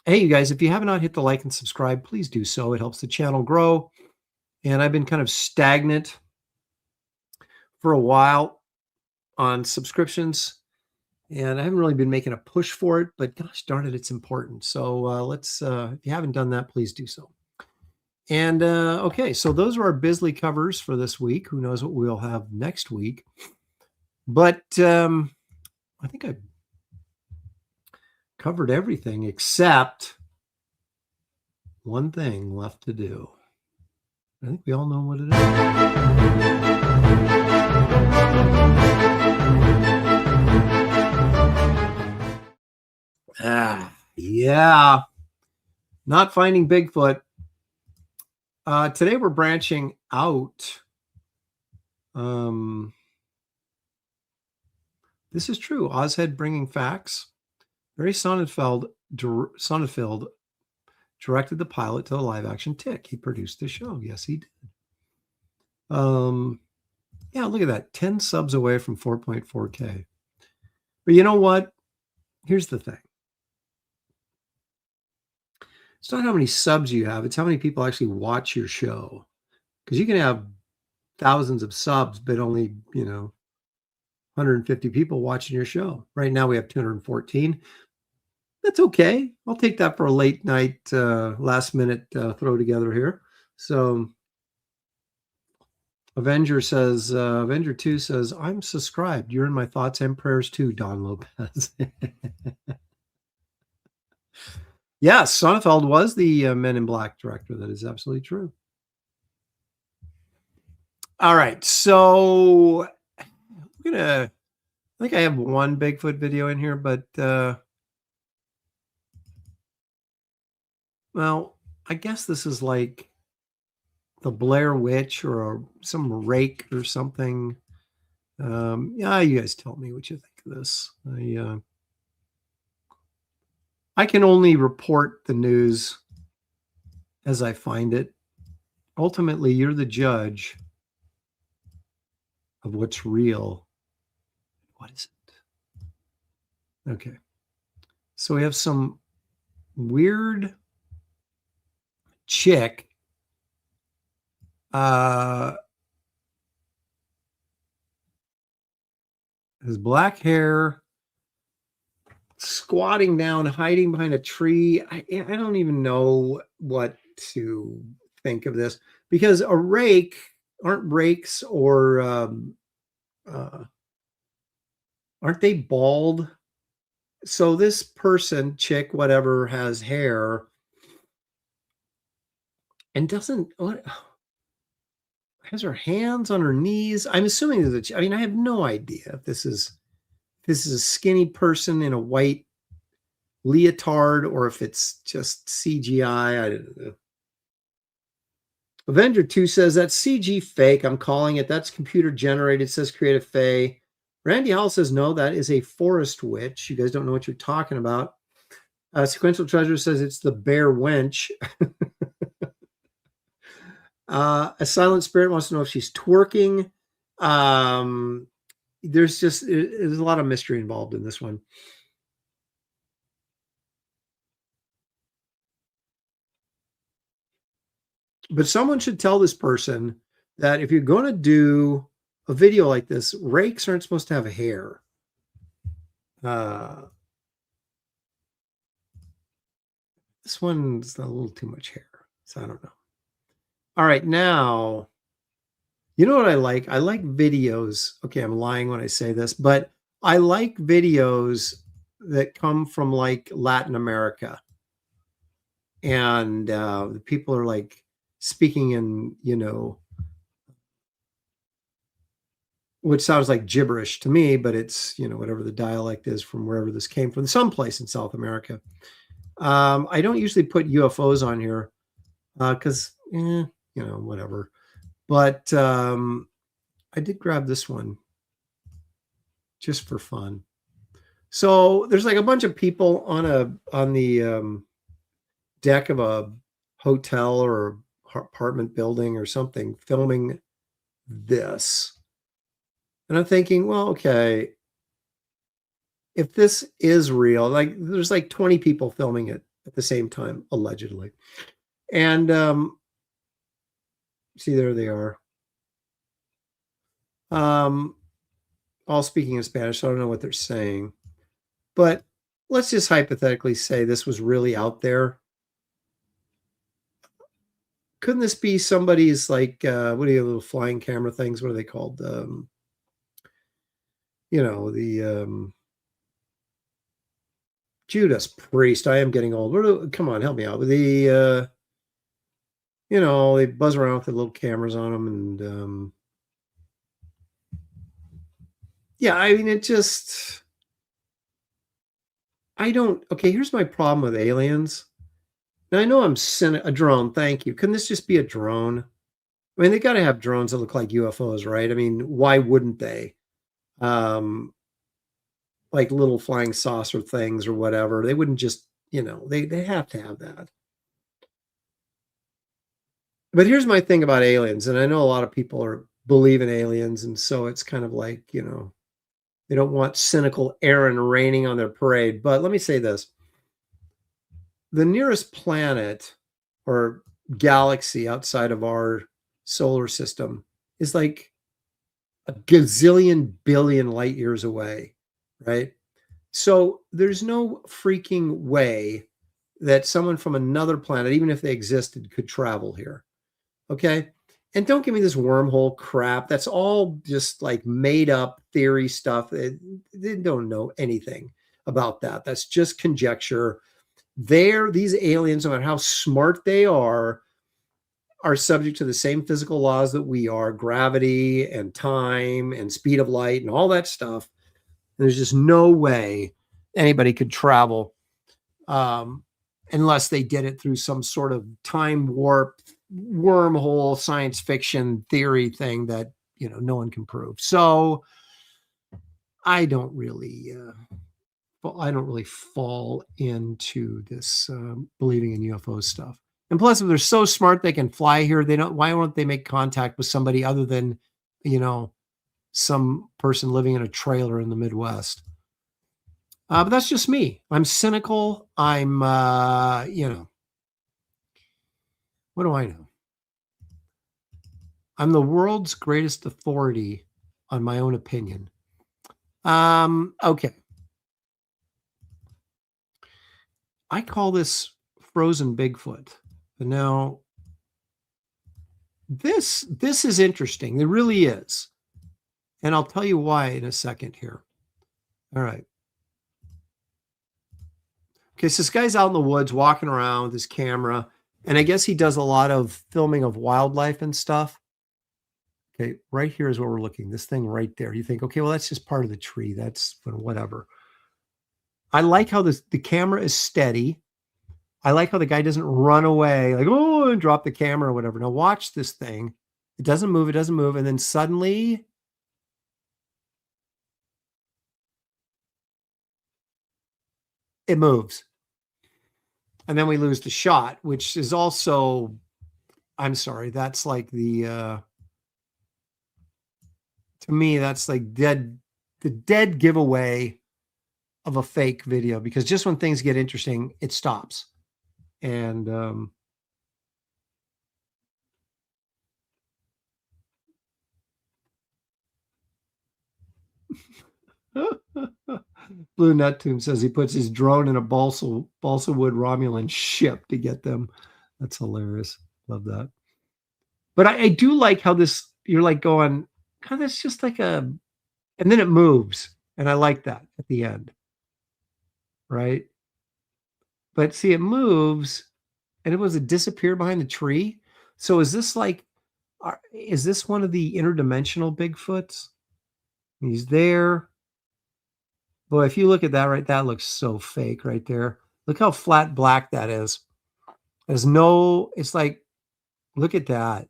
Hey, you guys, if you have not hit the like and subscribe, please do so. It helps the channel grow. And I've been kind of stagnant for a while on subscriptions. And I haven't really been making a push for it, but gosh darn it, it's important. So let's, if you haven't done that, please do so. And okay, so those are our Bisley covers for this week. Who knows what we'll have next week? But I think I covered everything except one thing left to do. I think we all know what it is. Yeah. Not finding Bigfoot. Today we're branching out. This is true. Ozhead bringing facts. Barry Sonnenfeld directed the pilot to the live action Tick. He produced the show. Yes, he did. Yeah, look at that. 10 subs away from 4.4K. But you know what? Here's the thing. It's not how many subs you have. It's how many people actually watch your show. Because you can have thousands of subs, but only, 150 people watching your show. Right now we have 214. That's okay. I'll take that for a late night, last minute throw together here. So Avenger 2 says, I'm subscribed. You're in my thoughts and prayers too, Don Lopez. Yes, Sonnenfeld was the Men in Black director. That is absolutely true. All right. So I think I have one Bigfoot video in here, but well, I guess this is like the Blair Witch or some rake or something. Yeah, you guys tell me what you think of this. I can only report the news as I find it. Ultimately, you're the judge of what's real. What is it? Okay. So we have some weird chick. Has black hair, squatting down, hiding behind a tree. I don't even know what to think of this, because a rake, aren't rakes or aren't they bald? So this person, chick, whatever, has hair and has her hands on her knees. I'm assuming that I have no idea if this is a skinny person in a white leotard or if it's just CGI. I don't know. Avenger 2 says that's CG fake. I'm calling it. That's computer generated. It says creative fae. Randy Howell says no, that is a forest witch. You guys don't know what you're talking about. Sequential Treasure says it's the bear wench. A Silent Spirit wants to know if she's twerking. There's a lot of mystery involved in this one. But someone should tell this person that if you're going to do a video like this, rakes aren't supposed to have hair. This one's a little too much hair, so I don't know. All right, now, you know what I like? I like videos. Okay, I'm lying when I say this, but I like videos that come from like Latin America. And the people are like speaking in, which sounds like gibberish to me, but it's, whatever the dialect is from wherever this came from, someplace in South America. I don't usually put UFOs on here because, whatever. But I did grab this one just for fun. So there's like a bunch of people on the deck of a hotel or apartment building or something filming this. And I'm thinking, well, okay, if this is real, like there's like 20 people filming it at the same time, allegedly. And see, there they are. All speaking in Spanish, so I don't know what they're saying. But let's just hypothetically say this was really out there. Couldn't this be somebody's like, what are the little flying camera things? What are they called? Judas Priest. I am getting old. Come on, help me out. The, they buzz around with the little cameras on them. And yeah, I mean, okay, here's my problem with aliens. Now, I know I'm a drone. Thank you. Couldn't this just be a drone? I mean, they got to have drones that look like UFOs, right? I mean, why wouldn't they? Like little flying saucer things or whatever. They wouldn't just, they have to have that. But here's my thing about aliens, and I know a lot of people believe in aliens, and so it's kind of like, they don't want cynical Aaron raining on their parade. But let me say this. The nearest planet or galaxy outside of our solar system is like a gazillion billion light years away, right? So there's no freaking way that someone from another planet, even if they existed, could travel here. Okay? And don't give me this wormhole crap. That's all just like made up theory stuff. They don't know anything about that. That's just conjecture. These aliens, no matter how smart they are subject to the same physical laws that we are, gravity and time and speed of light and all that stuff. And there's just no way anybody could travel unless they did it through some sort of time warp, wormhole, science fiction theory thing that, no one can prove. So I don't really fall into this believing in UFO stuff. And plus, if they're so smart they can fly here, why won't they make contact with somebody other than, some person living in a trailer in the Midwest? But that's just me. I'm cynical. I'm, what do I know? I'm the world's greatest authority on my own opinion. Okay. I call this frozen Bigfoot. But now, this is interesting. It really is. And I'll tell you why in a second here. All right. Okay, so this guy's out in the woods walking around with his camera, and I guess he does a lot of filming of wildlife and stuff. Okay, right here is where we're looking. This thing right there. You think, okay, well, that's just part of the tree. That's whatever. I like how the camera is steady. I like how the guy doesn't run away, like, oh, and drop the camera or whatever. Now watch this thing. It doesn't move. It doesn't move. And then suddenly it moves. And then we lose the shot, which is also, I'm sorry, that's like to me, that's like the dead giveaway of a fake video, because just when things get interesting, it stops. And Blue Nut Tomb says he puts his drone in a balsa wood Romulan ship to get them. That's hilarious. Love that. But I do like how this, you're like going, God, that's just like a, and then it moves. And I like that at the end. Right. But see, it moves and it was a disappear behind the tree. So is this like, is this one of the interdimensional Bigfoots? He's there. Boy, if you look at that, right, that looks so fake right there. Look how flat black that is. There's no, it's like, look at that.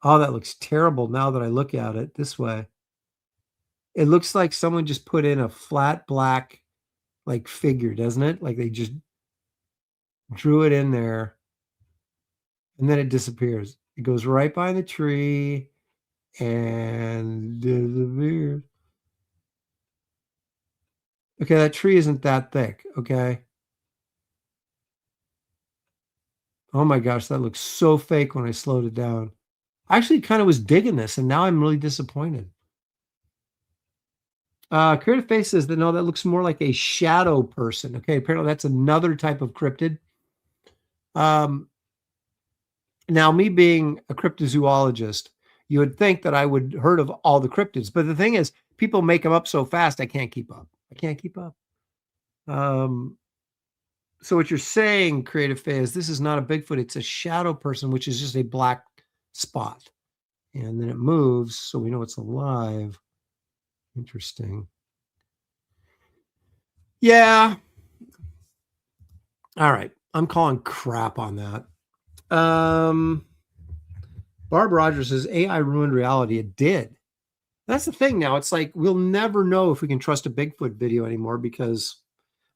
Oh, that looks terrible now that I look at it this way. It looks like someone just put in a flat black like figure, doesn't it? Like they just drew it in there and then it disappears. It goes right by the tree and disappears. Okay, that tree isn't that thick, okay? Oh my gosh, that looks so fake when I slowed it down. I actually kind of was digging this, and now I'm really disappointed. Creative Face says that no, that looks more like a shadow person. Okay, apparently that's another type of cryptid. Now, me being a cryptozoologist, you would think that I would heard of all the cryptids, but the thing is, people make them up so fast, I can't keep up. I can't keep up. So what you're saying, Creative Face, this is not a Bigfoot, it's a shadow person, which is just a black spot. And then it moves, so we know it's alive. Interesting. Yeah. All right. I'm calling crap on that. Barb Rogers says AI ruined reality. It did. That's the thing now. It's like we'll never know if we can trust a Bigfoot video anymore because,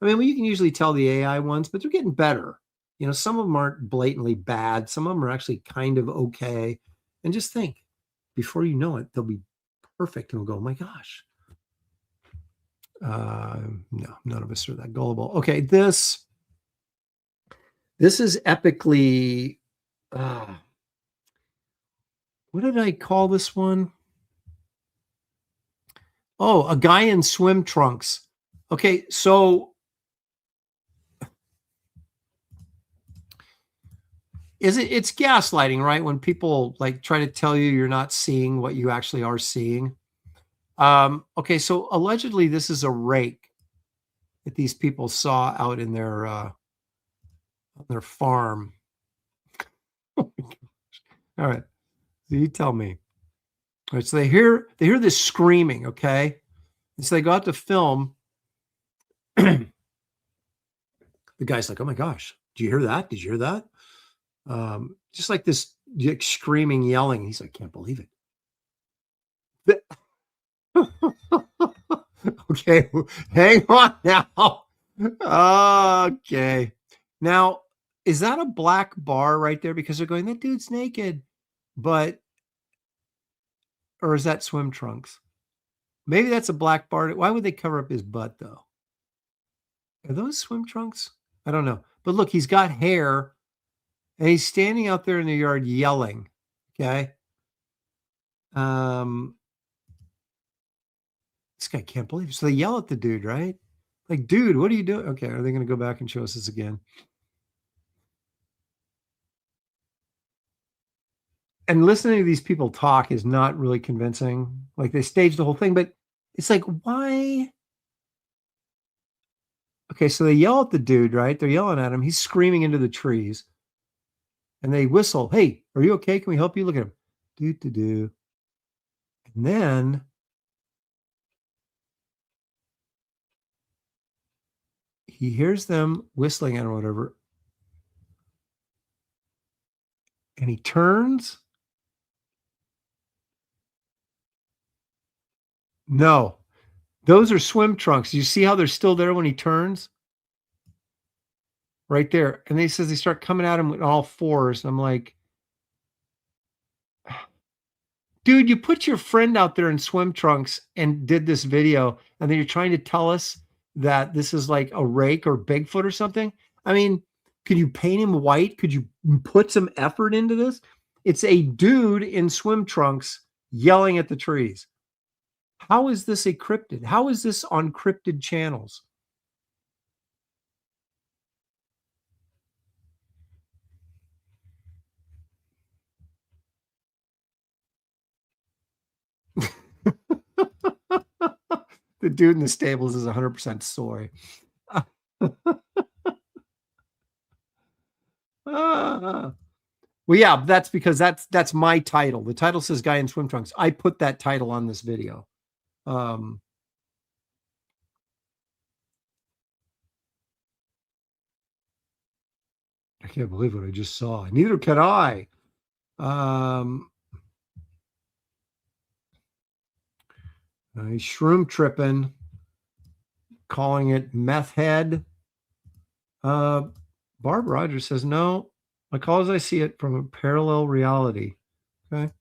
I mean, well, you can usually tell the AI ones, but they're getting better. You know, some of them aren't blatantly bad. Some of them are actually kind of okay. And just think, before you know it, they'll be perfect and we'll go, oh my gosh. No, none of us are that gullible. Okay, this is epically. What did I call this one? Oh, a guy in swim trunks. Okay, so it's gaslighting, right? When people like try to tell you you're not seeing what you actually are seeing. Okay, so allegedly this is a rake that these people saw out in their farm. Oh my gosh. All right, so you tell me. All right, so they hear this screaming, okay? And so they go out to film. The guy's like, oh my gosh, did you hear that? Did you hear that? Just like this screaming, yelling. He's like, can't believe it. Okay, hang on now. Okay. Now, is that a black bar right there? Because they're going, that dude's naked. But, or is that swim trunks? Maybe that's a black bar. Why would they cover up his butt, though? Are those swim trunks? I don't know. But look, he's got hair and he's standing out there in the yard yelling. Okay. This guy can't believe it. So they yell at the dude, right? Like, dude, what are you doing? Okay. Are they going to go back and show us this again? And listening to these people talk is not really convincing. Like they staged the whole thing, but it's like, why? Okay, so they yell at the dude, right? They're yelling at him. He's screaming into the trees. And they whistle, hey, are you okay? Can we help you? Look at him. Do. And then he hears them whistling at him or whatever. And he turns. No, those are swim trunks. You see how they're still there when he turns? Right there. And he says they start coming at him with all fours. And I'm like, dude, you put your friend out there in swim trunks and did this video, and then you're trying to tell us that this is like a rake or Bigfoot or something. I mean, could you paint him white? Could you put some effort into this? It's a dude in swim trunks yelling at the trees. How is this a cryptid? How is this on cryptid channels? The dude in the stables is 100% soy. Well, yeah, that's because that's my title. The title says guy in swim trunks. I put that title on this video. I can't believe what I just saw. Neither can I. He's shroom tripping, calling it meth head. Barb Rogers says, no, I call as I see it from a parallel reality. Okay.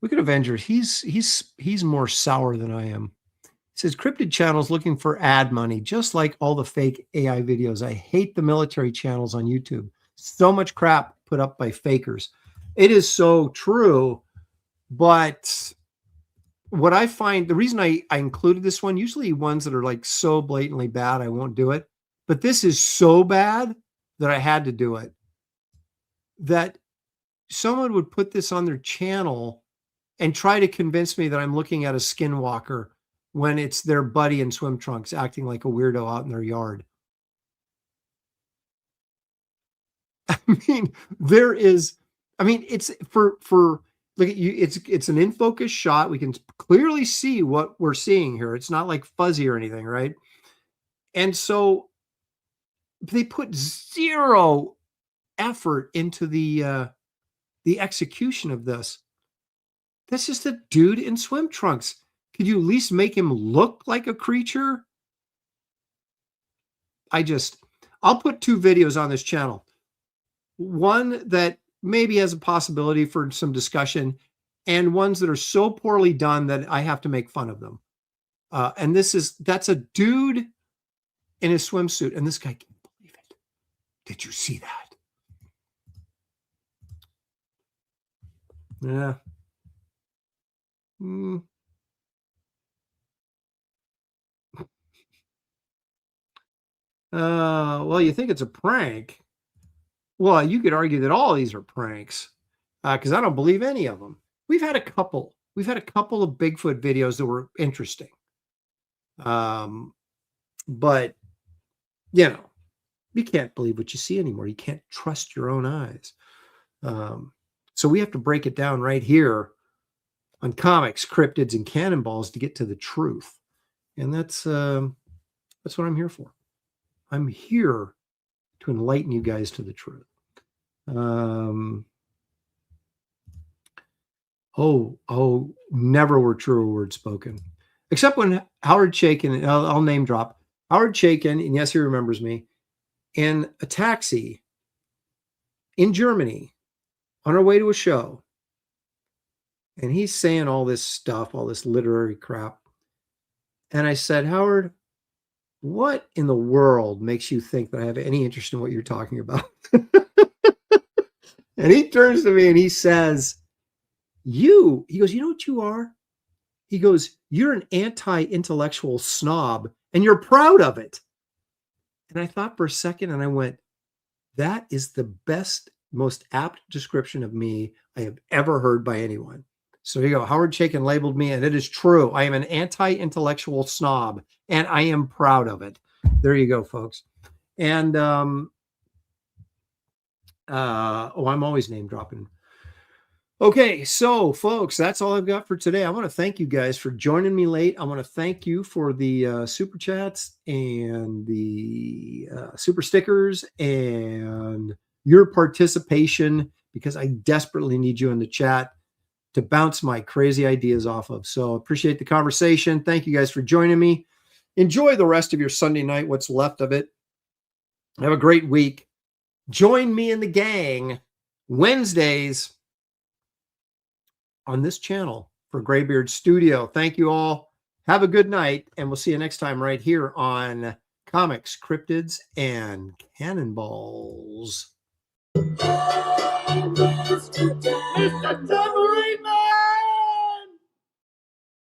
Look at Avenger. He's more sour than I am. It says cryptid channels looking for ad money, just like all the fake AI videos. I hate the military channels on YouTube. So much crap put up by fakers. It is so true. But what I find, the reason I included this one, usually ones that are like so blatantly bad, I won't do it. But this is so bad that I had to do it. That someone would put this on their channel and try to convince me that I'm looking at a skinwalker when it's their buddy in swim trunks acting like a weirdo out in their yard. I mean, it's for look at you, it's an in focus shot. We can clearly see what we're seeing here. It's not like fuzzy or anything, right? And so they put zero effort into the execution of this. That's just a dude in swim trunks. Could you at least make him look like a creature? I'll put 2 videos on this channel. One that maybe has a possibility for some discussion, and ones that are so poorly done that I have to make fun of them. And that's a dude in his swimsuit, and this guy can't believe it. Did you see that? Yeah. Well, you think it's a prank. Well, you could argue that all these are pranks because I don't believe any of them. We've had a couple of Bigfoot videos that were interesting. But, you can't believe what you see anymore. You can't trust your own eyes. So we have to break it down right here on comics, cryptids, and cannonballs to get to the truth. And that's what I'm here for. I'm here to enlighten you guys to the truth. Never were truer words spoken. Except when Howard Chaykin, I'll name drop, Howard Chaykin, and yes, he remembers me, in a taxi in Germany on our way to a show. And he's saying all this stuff, all this literary crap. And I said, Howard, what in the world makes you think that I have any interest in what you're talking about? And he turns to me and he says, he goes, you know what you are? He goes, you're an anti-intellectual snob and you're proud of it. And I thought for a second and I went, that is the best, most apt description of me I have ever heard by anyone. So here you go. Howard Chaykin labeled me, and it is true. I am an anti-intellectual snob, and I am proud of it. There you go, folks. And I'm always name dropping. Okay, so folks, that's all I've got for today. I want to thank you guys for joining me late. I want to thank you for the super chats and the super stickers and your participation, because I desperately need you in the chat to bounce my crazy ideas off of. So appreciate the conversation. Thank you guys for joining me. Enjoy the rest of your Sunday night, what's left of it. Have a great week. Join me in the gang Wednesdays on this channel for Graybeard Studio. Thank you all. Have a good night, and we'll see you next time right here on Comics, Cryptids, and Cannonballs. Mr.